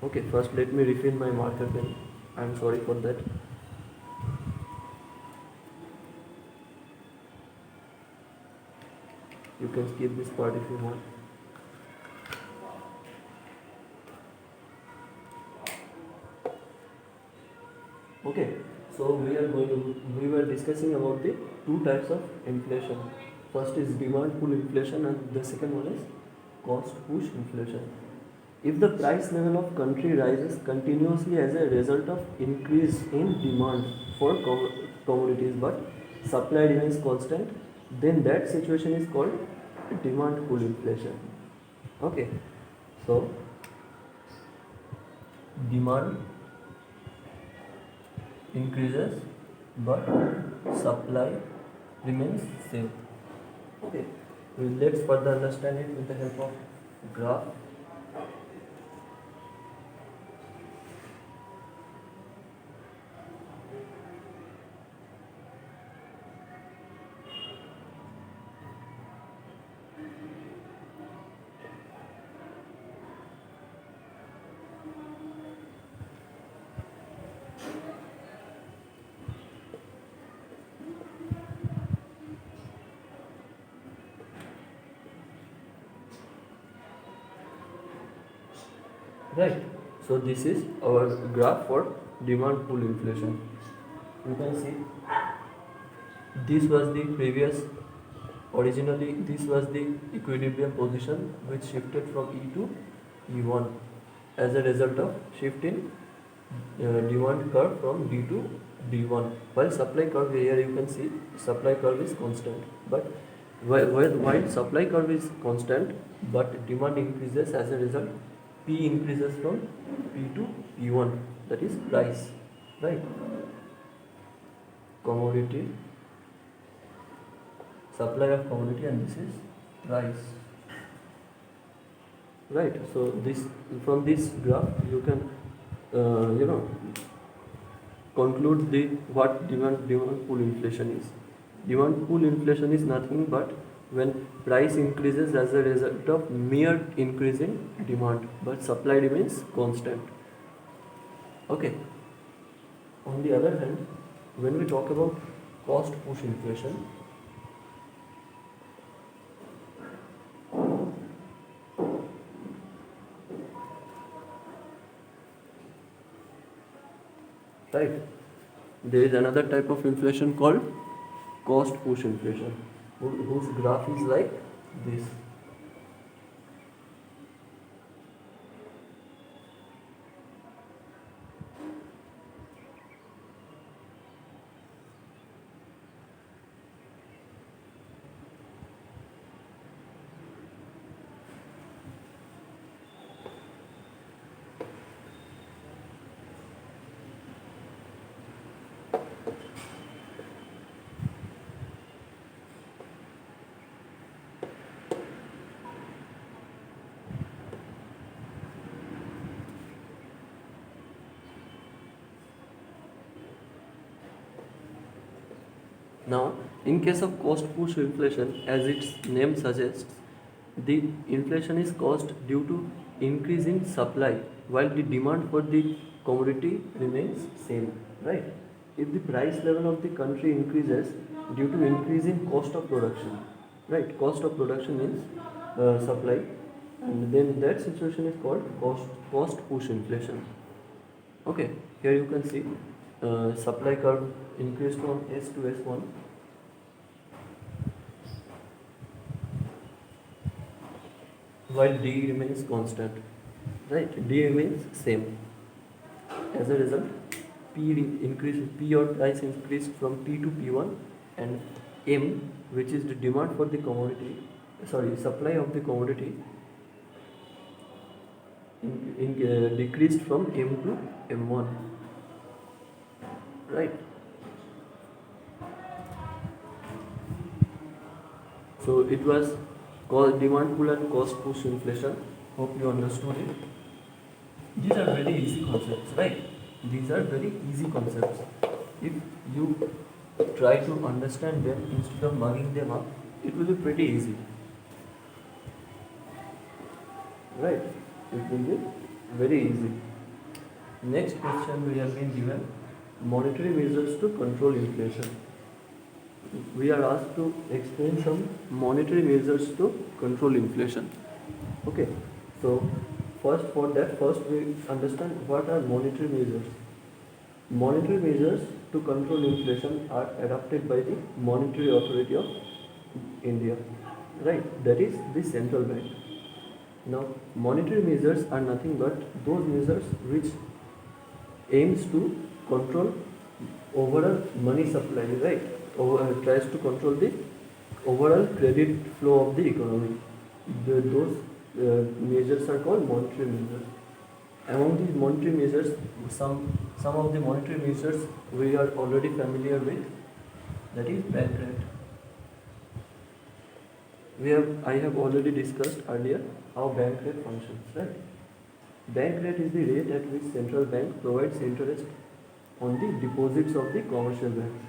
Okay, first let me refill my marker pen. I am sorry for that. You can skip this part if you want. Okay, so we were discussing about the 2 types of inflation. First is demand pull inflation and the second one is cost push inflation. If the price level of country rises continuously as a result of increase in demand for commodities but supply remains constant, then that situation is called demand pull inflation. Okay, so demand increases but supply remains same. Okay, let's further understand it with the help of graph. Right. So this is our graph for demand pull inflation. You can see this was the previous, originally this was the equilibrium position which shifted from E to E1 as a result of shift in demand curve from D to D1. While supply curve, here you can see supply curve is constant, but while supply curve is constant but demand increases, as a result P increases from P to P1, that is price, right? Commodity, supply of commodity, and this is price, right? So this, from this graph you can conclude the what demand pull inflation is. Demand pull inflation is nothing but when price increases as a result of mere increase in demand but supply remains constant. Okay. On the other hand, when we talk about cost push inflation, right, there is another type of inflation called cost push inflation, whose graph is like this. Now, in case of cost push inflation, as its name suggests, the inflation is caused due to increase in supply while the demand for the commodity remains same, right? If the price level of the country increases due to increase in cost of production, right? Cost of production means supply, and then that situation is called cost push inflation. Okay, here you can see supply curve increased from S to S1, while D remains constant, right? D remains same. As a result, P or price increased from P to P1, and M, which is the demand for the commodity, supply of the commodity, decreased from M to M1, right? So it was called demand pull and cost push inflation. Hope you understood it. These are very easy concepts, right? These are very easy concepts. If you try to understand them instead of mugging them up, it will be pretty easy, right? It will be very easy. Next question, we have been given monetary measures to control inflation. We are asked to explain some monetary measures to control inflation. Okay, so first we understand what are monetary measures. Monetary measures to control inflation are adopted by the Monetary Authority of India, right? That is the central bank. Now, monetary measures are nothing but those measures which aims to control overall money supply, right? Tries to control the overall credit flow of the economy. Those measures are called monetary measures. Among these monetary measures, some of the monetary measures we are already familiar with, that is bank rate. I have already discussed earlier how bank rate functions, right? Bank rate is the rate at which central bank provides interest on the deposits of the commercial banks.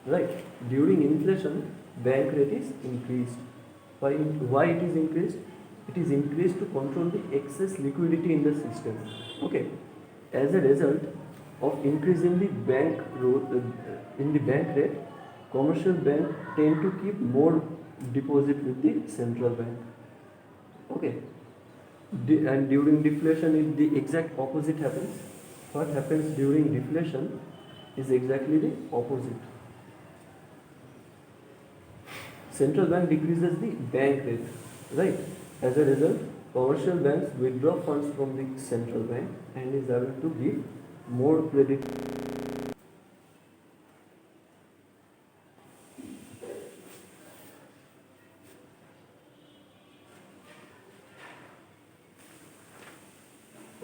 Right. During inflation, bank rate is increased. Why it is increased? It is increased to control the excess liquidity in the system. Okay. As a result of increasing the in the bank rate, commercial bank tend to keep more deposit with the central bank. Okay. And during deflation, the exact opposite happens. What happens during deflation is exactly the opposite. Central bank decreases the bank rate, right? As a result, commercial banks withdraw funds from the central bank and is able to give more credit.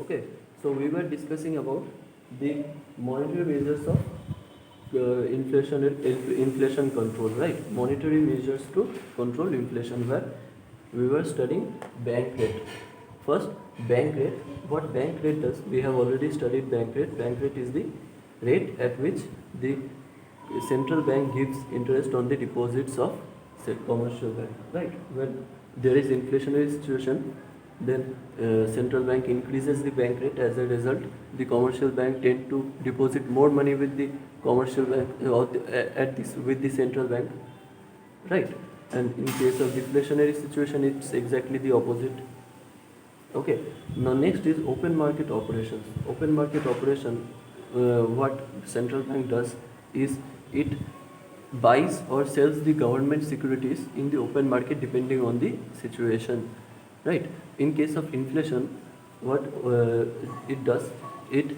Okay, so we were discussing about the monetary measures of inflation control, right? Monetary measures to control inflation, where we were studying bank rate. First, bank rate. What bank rate does? We have already studied bank rate. Bank rate is the rate at which the central bank gives interest on the deposits of, say, commercial bank, right? When there is inflationary situation, then central bank increases the bank rate. As a result, the commercial bank tend to deposit more money with the commercial bank with the central bank, right? And in case of deflationary situation, it's exactly the opposite. Okay. Now next is open market operations. Open market operation, what central bank does is it buys or sells the government securities in the open market depending on the situation, right? In case of inflation, what it does, it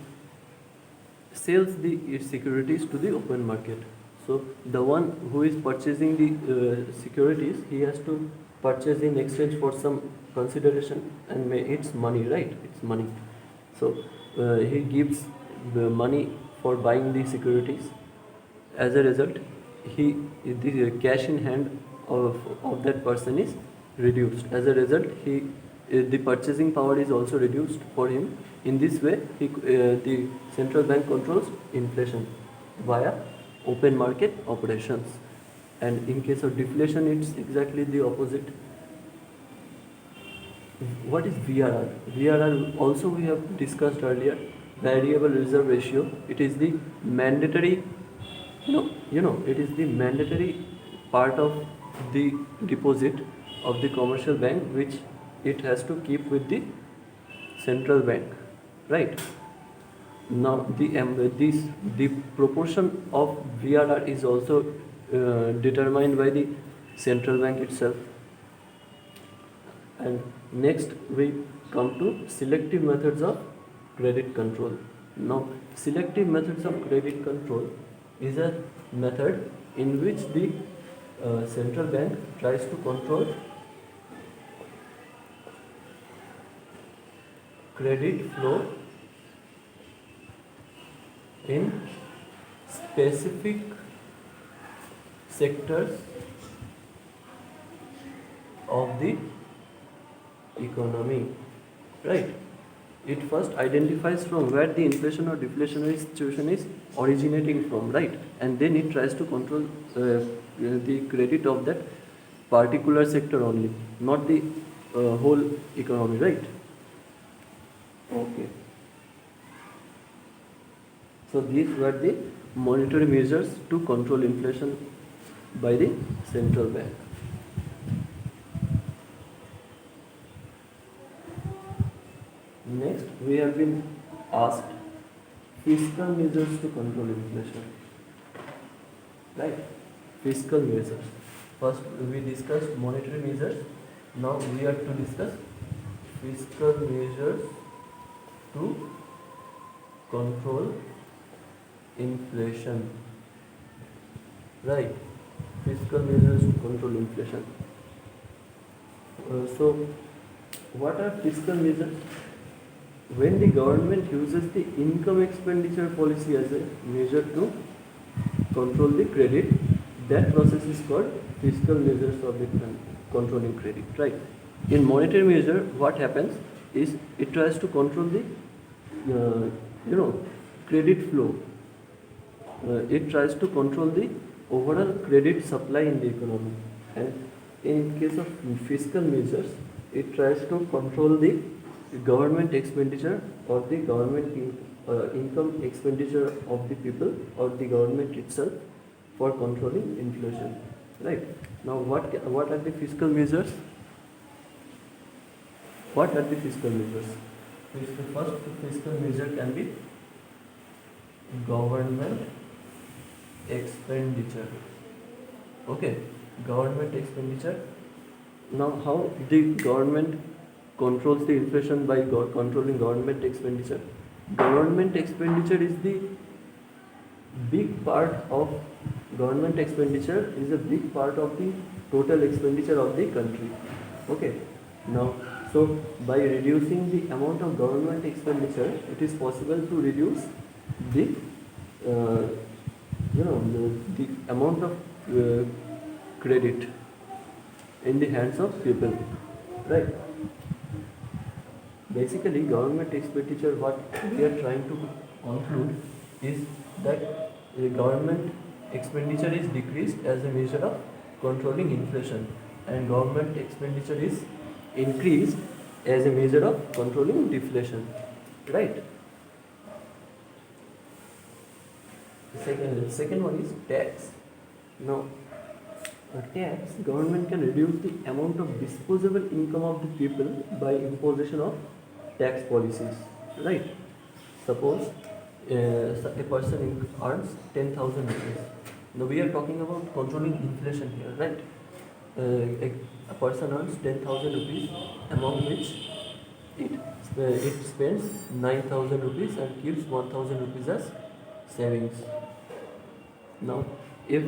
sells its securities to the open market. So the one who is purchasing the securities, he has to purchase in exchange for some consideration, and it's money, right? It's money. So he gives the money for buying the securities. As a result, the cash in hand of that person is reduced. As a result, the purchasing power is also reduced for him. In this way, the central bank controls inflation via open market operations. And in case of deflation, it's exactly the opposite. What is VRR? VRR also we have discussed earlier. Variable reserve ratio. It is the mandatory, it is the mandatory part of the deposit of the commercial bank, which it has to keep with the central bank, right? Now the proportion of VRR is also determined by the central bank itself. And next we come to selective methods of credit control. Now, selective methods of credit control is a method in which the central bank tries to control credit flow in specific sectors of the economy, right? It first identifies from where the inflation or deflationary situation is originating from, right? And then it tries to control the credit of that particular sector only, not the whole economy, right? Okay. So these were the monetary measures to control inflation by the central bank. Next, we have been asked fiscal measures to control inflation. Right? Fiscal measures. First, we discussed monetary measures. Now, we are to discuss fiscal measures to control inflation. Right? Fiscal measures to control inflation. So, What are fiscal measures? When the government uses the income expenditure policy as a measure to control the credit, that process is called fiscal measures of the controlling credit, right? In monetary measure, what happens is it tries to control the, credit flow. It tries to control the overall credit supply in the economy. And in case of fiscal measures, it tries to control the government expenditure or the income expenditure of the people or the government itself for controlling inflation. Right. Now, what are the fiscal measures? What are the fiscal measures? The first fiscal measure can be government expenditure. Okay, government expenditure. Now, how the government controls the inflation by controlling government expenditure? Government expenditure is the big part of government expenditure is a big part of the total expenditure of the country. Okay. Now, so by reducing the amount of government expenditure, it is possible to reduce the the amount of credit in the hands of people, right? Basically, government expenditure, what we are trying to conclude is that the government expenditure is decreased as a measure of controlling inflation, and government expenditure is increased as a measure of controlling deflation, right? Second one is tax. Now, tax, government can reduce the amount of disposable income of the people by imposition of tax policies, right? Suppose a person earns 10,000 rupees. Now we are talking about controlling inflation here, right? A person earns 10,000 rupees, among which it spends 9,000 rupees and keeps 1,000 rupees as savings. Now, if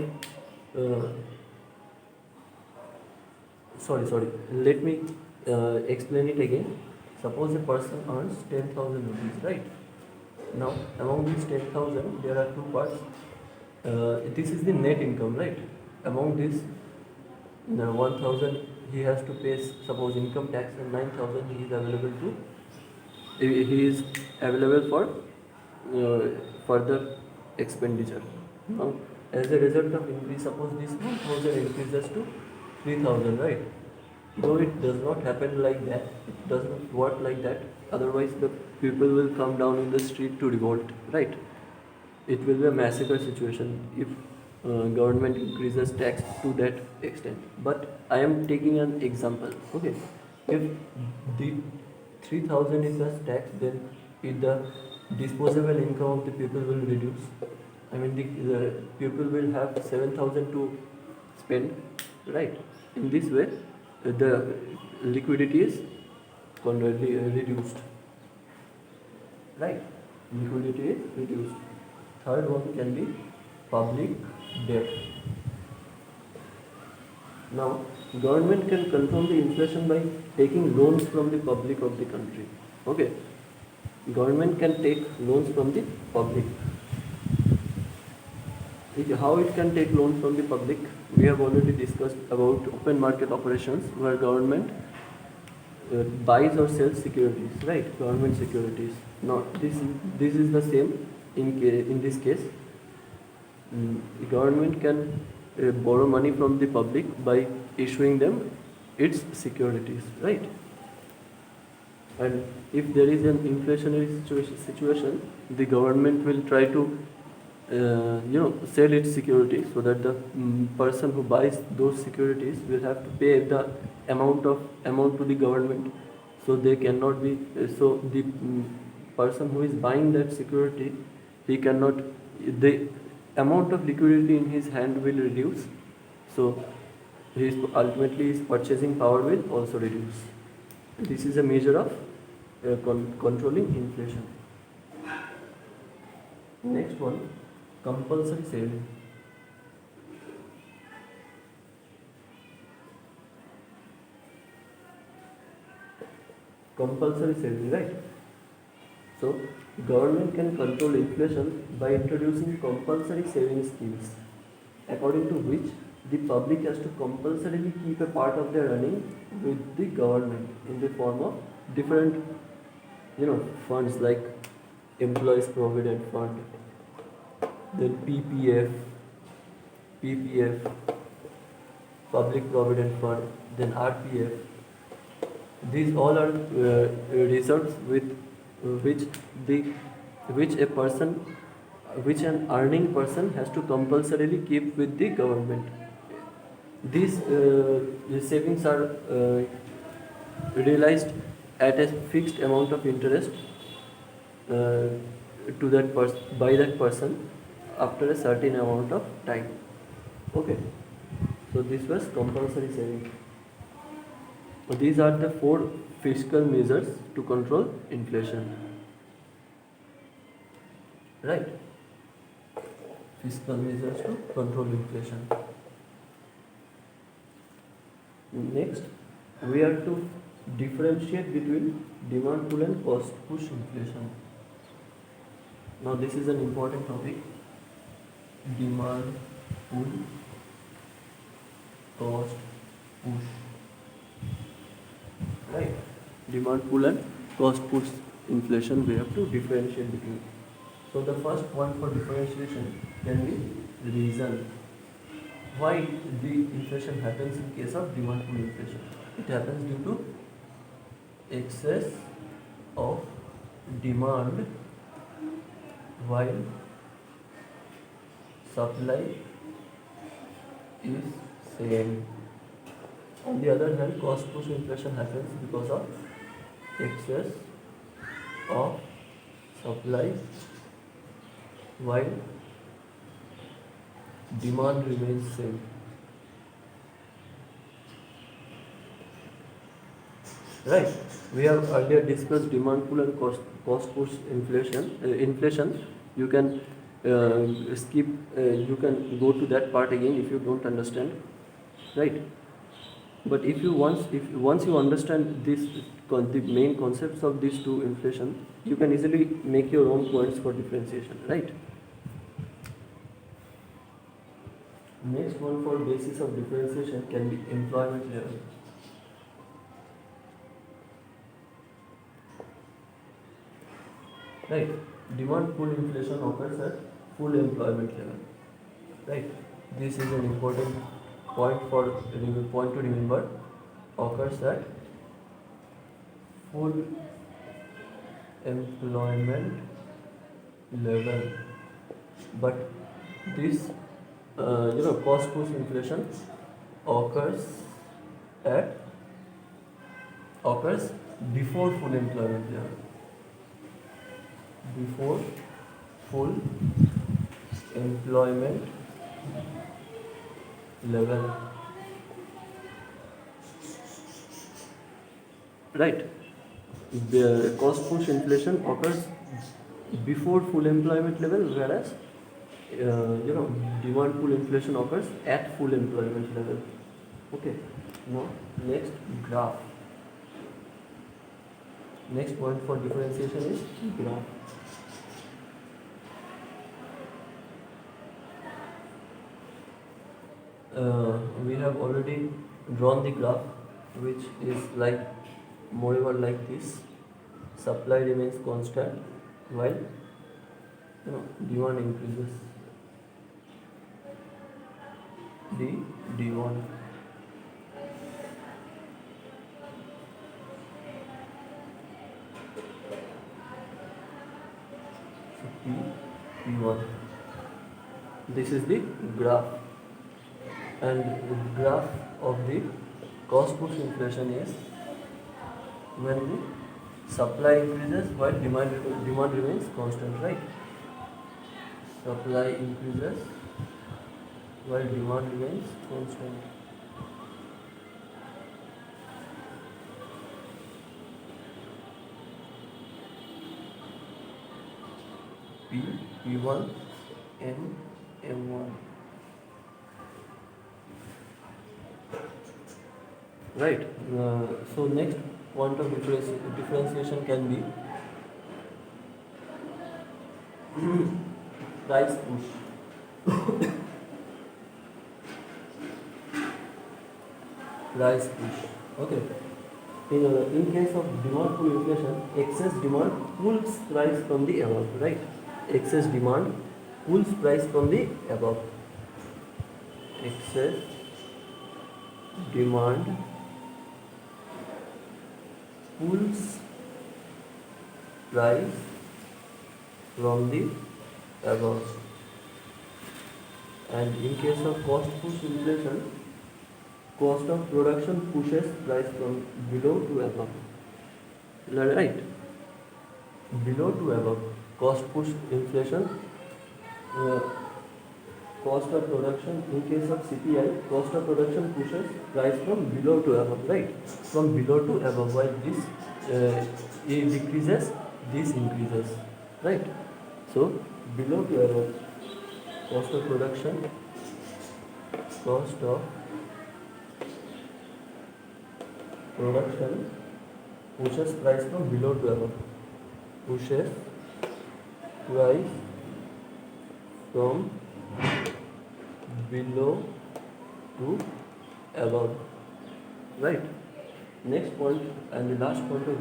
let me explain it again. Suppose a person earns 10,000 rupees, right? Now, among these 10,000, there are two parts. This is the net income, right? Among this, 1,000 he has to pay, suppose income tax, and 9,000 he is available for further expenditure. Now, as a result of increase, suppose this 1,000 increases to 3,000, right? Though it does not happen like that, it doesn't work like that. Otherwise, the people will come down in the street to revolt, right? It will be a massacre situation if government increases tax to that extent. But I am taking an example. Okay, if the 3,000 is as tax, then if the disposable income of the people will reduce. I mean, the people will have 7,000 to spend, right? In this way, the liquidity is reduced, right? Liquidity is reduced. Third one can be public debt. Now, government can control the inflation by taking loans from the public of the country. Okay, government can take loans from the public. How it can take loans from the public? We have already discussed about open market operations where government buys or sells securities, right? Government securities. Now, this is the same in this case. The government can borrow money from the public by issuing them its securities, right? And if there is an inflationary situation, the government will try to sell its securities so that the person who buys those securities will have to pay the amount to the government. So they cannot be. So the person who is buying that security, he cannot. The amount of liquidity in his hand will reduce. So ultimately his purchasing power will also reduce. This is a measure of controlling inflation. Next one. Compulsory saving. compulsory saving, right? So government can control inflation by introducing compulsory saving schemes, according to which the public has to compulsorily keep a part of their earning with the government in the form of different, funds like employees provident fund, then PPF, public provident fund, then RPF. These all are reserves with which the which a person which an earning person has to compulsorily keep with the government. These savings are realized at a fixed amount of interest uh, to by that person after a certain amount of time. Okay, so this was compulsory saving. These are the 4 fiscal measures to control inflation. Right? Fiscal measures to control inflation. Next, we have to differentiate between demand pull and cost push inflation. Now, this is an important topic. Demand pull, cost push. Right? Demand pull and cost push inflation, we have to differentiate between. So, the first point for differentiation can be reason. Why the inflation happens in case of demand pull inflation? It happens due to excess of demand while supply is same. On the other hand, cost push inflation happens because of excess of supply while demand remains same. Right? We have earlier discussed demand pull and cost push inflation. You can skip. You can go to that part again if you don't understand. Right? But if once you understand the main concepts of these two inflation, you can easily make your own points for differentiation. Right? Next one for basis of differentiation can be employment level. Right? Demand pull inflation occurs at full employment level. Right? This is an important point to remember. Occurs at full employment level. But this cost push inflation occurs before full employment level. Before full employment level. Right? The cost push inflation occurs before full employment level, whereas demand pull inflation occurs at full employment level. Okay. Now next graph. Next point for differentiation is graph. We have already drawn the graph, which is moreover like this. Supply remains constant while demand increases. D1. So P1. This is the graph, and the graph of the cost push inflation is when the supply increases while demand remains constant, right? Supply increases while demand remains constant. P1, M1. Right. So next point of differentiation can be price push. Price push. Okay. In case of demand pull inflation, excess demand pulls price from the above, right? Excess demand pulls price from the above. Excess demand pulls price from the above. And in case of cost push inflation, cost of production pushes price from below to above. Right? Below to above. Cost push inflation. Uh, Cost of production, in case of CPI, cost of production pushes price from below to above, right? From below to above, while this it decreases, this increases, right? So below to above, cost of production, cost of production pushes price from below to above, pushes price from below to above, right? Next point and the last point of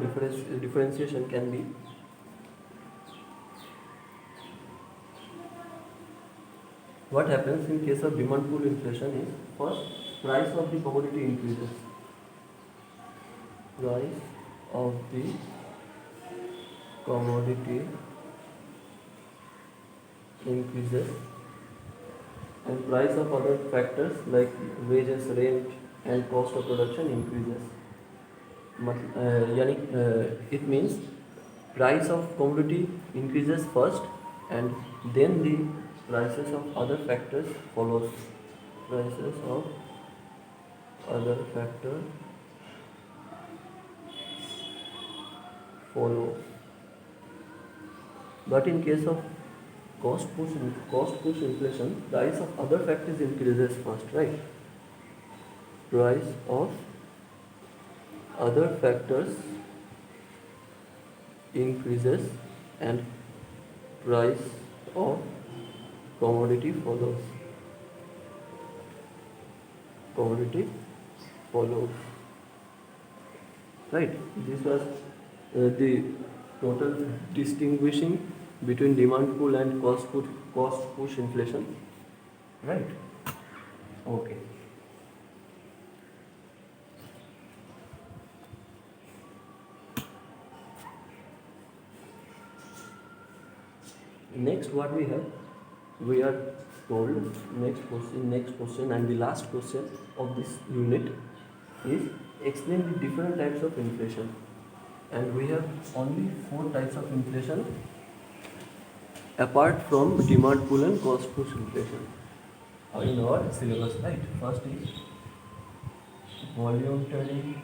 differentiation can be what happens in case of demand pull inflation is first price of the commodity increases. Price of the commodity increases and price of other factors like wages, rent and cost of production increases. It means price of commodity increases first and then the prices of other factors follows. Prices of other factor follows. But in case of cost push inflation, price of other factors increases first, right? Price of other factors increases and price of commodity follows. Commodity follows. Right? This was the total distinguishing between demand pull and cost push inflation. Right? Okay. Next, what we are told next question and the last question of this unit is explain the different types of inflation. And we have only 4 types of inflation apart from demand pull and cost push inflation in our syllabus, right? First is voluntary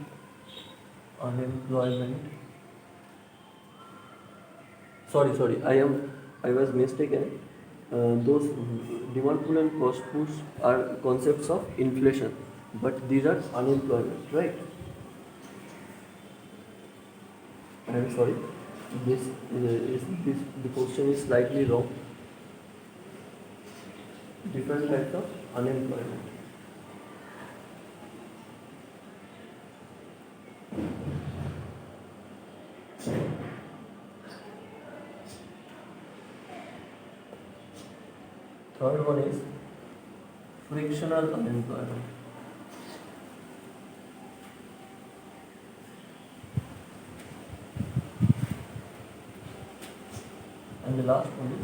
unemployment. Sorry, I was mistaken. Those demand pull and cost push are concepts of inflation, but these are unemployment, right? I am sorry. The question is slightly wrong. Different types of unemployment. Third one is frictional unemployment. And the last one is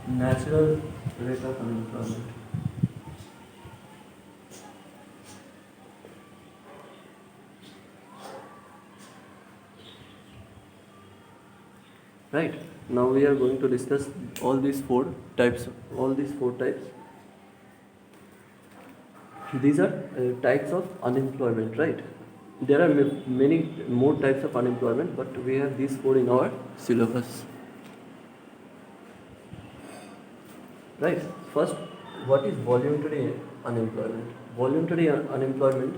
natural rate of unemployment. Right. Now we are going to discuss all these four types. These are types of unemployment, right? There are many more types of unemployment, but we have these 4 in our syllabus. Right. First, what is voluntary unemployment? Voluntary unemployment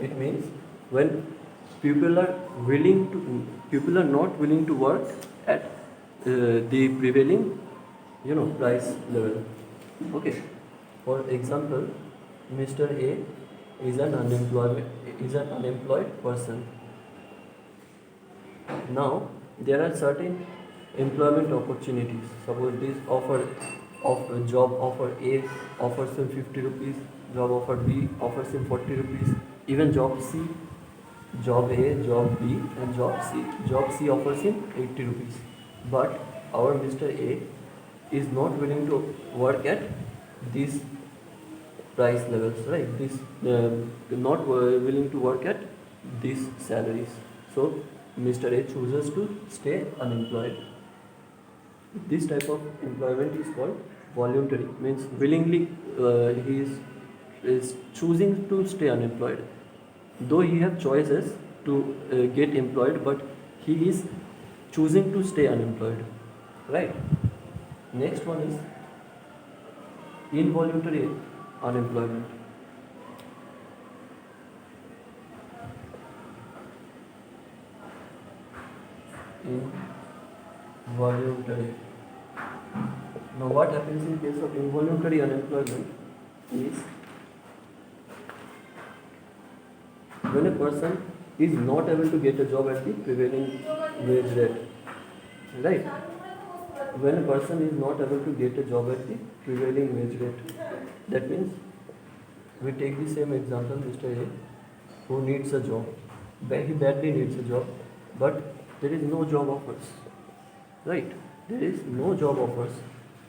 it means when people are people are not willing to work at the prevailing price level. Okay, for example, Mr. A is an unemployed person. Now there are certain employment opportunities. Suppose this offer of job offer A offers him 50 rupees, job offer B offers him 40 rupees, even job C, job A, job B and job C. Job C offers him 80 rupees. But our Mr. A is not willing to work at these price levels, right? This not willing to work at these salaries. So Mr. A chooses to stay unemployed. This type of employment is called voluntary. Means willingly he is choosing to stay unemployed. Though he have choices to get employed, but he is choosing to stay unemployed, right? Next one is involuntary unemployment. Involuntary. Now what happens in case of involuntary unemployment is when a person is not able to get a job at the prevailing wage rate, right? When a person is not able to get a job at the prevailing wage rate, that means we take the same example, Mr. A, who needs a job, he badly needs a job, but there is no job offers, right? There is no job offers.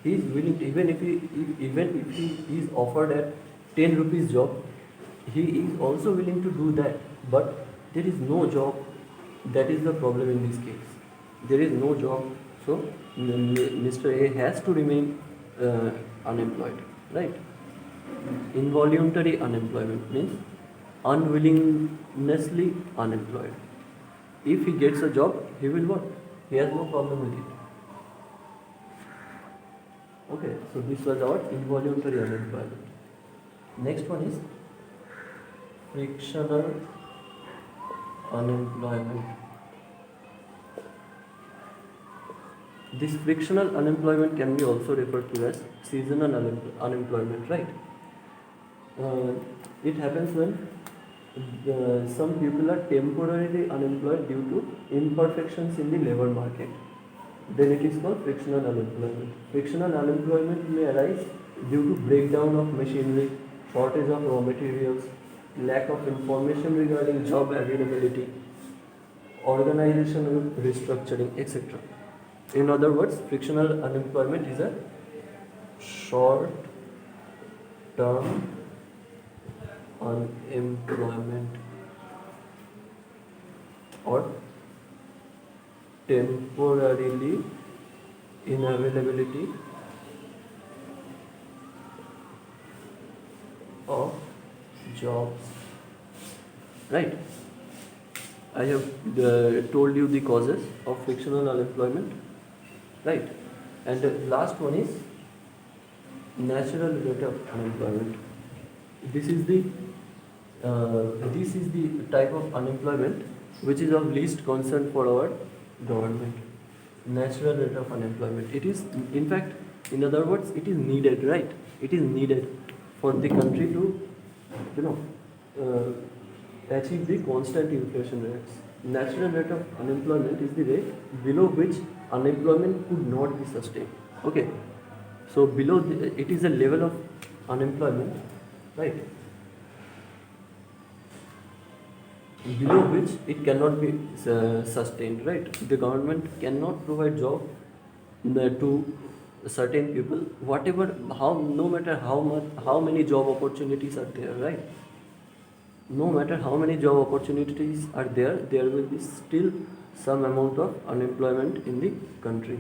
He is willing, even if he is offered at 10 rupees job, he is also willing to do that, but there is no job. That is the problem in this case. There is no job, so Mr. A has to remain unemployed, right? Involuntary unemployment means unwillingnessly unemployed. If he gets a job, he will work. He has no problem with it. Okay, so this was our involuntary unemployment. Next one is frictional unemployment. This frictional unemployment can be also referred to as seasonal unemployment, right? It happens when some people are temporarily unemployed due to imperfections in the labor market. Then it is called frictional unemployment. Frictional unemployment may arise due to breakdown of machinery, shortage of raw materials, lack of information regarding job availability, organizational restructuring, etc. In other words, frictional unemployment is a short term unemployment or temporarily unavailability of jobs, right? I have told you the causes of frictional unemployment, right? And the last one is natural rate of unemployment. This is the type of unemployment which is of least concern for our government. Natural rate of unemployment. It is, in fact, in other words, it is needed, right? It is needed for the country to, achieve the constant inflation rates. Natural rate of unemployment is the rate below which unemployment could not be sustained. Okay, so below it is a level of unemployment, right? Below which it cannot be sustained, right? The government cannot provide job to certain people, whatever, no matter how many job opportunities are there, right? No matter how many job opportunities are there, there will be still some amount of unemployment in the country.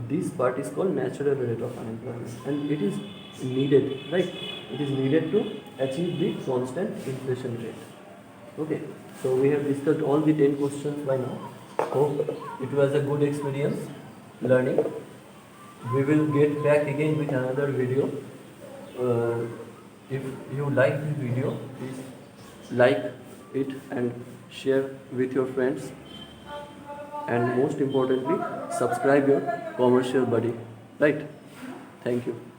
This part is called natural rate of unemployment, and it is needed, right? It is needed to achieve the constant inflation rate. Okay, so we have discussed all the 10 questions by now. Hope it was a good experience learning. We will get back again with another video. If you like the video, please like, it and share with your friends, and most importantly subscribe your commercial buddy, right? Thank you.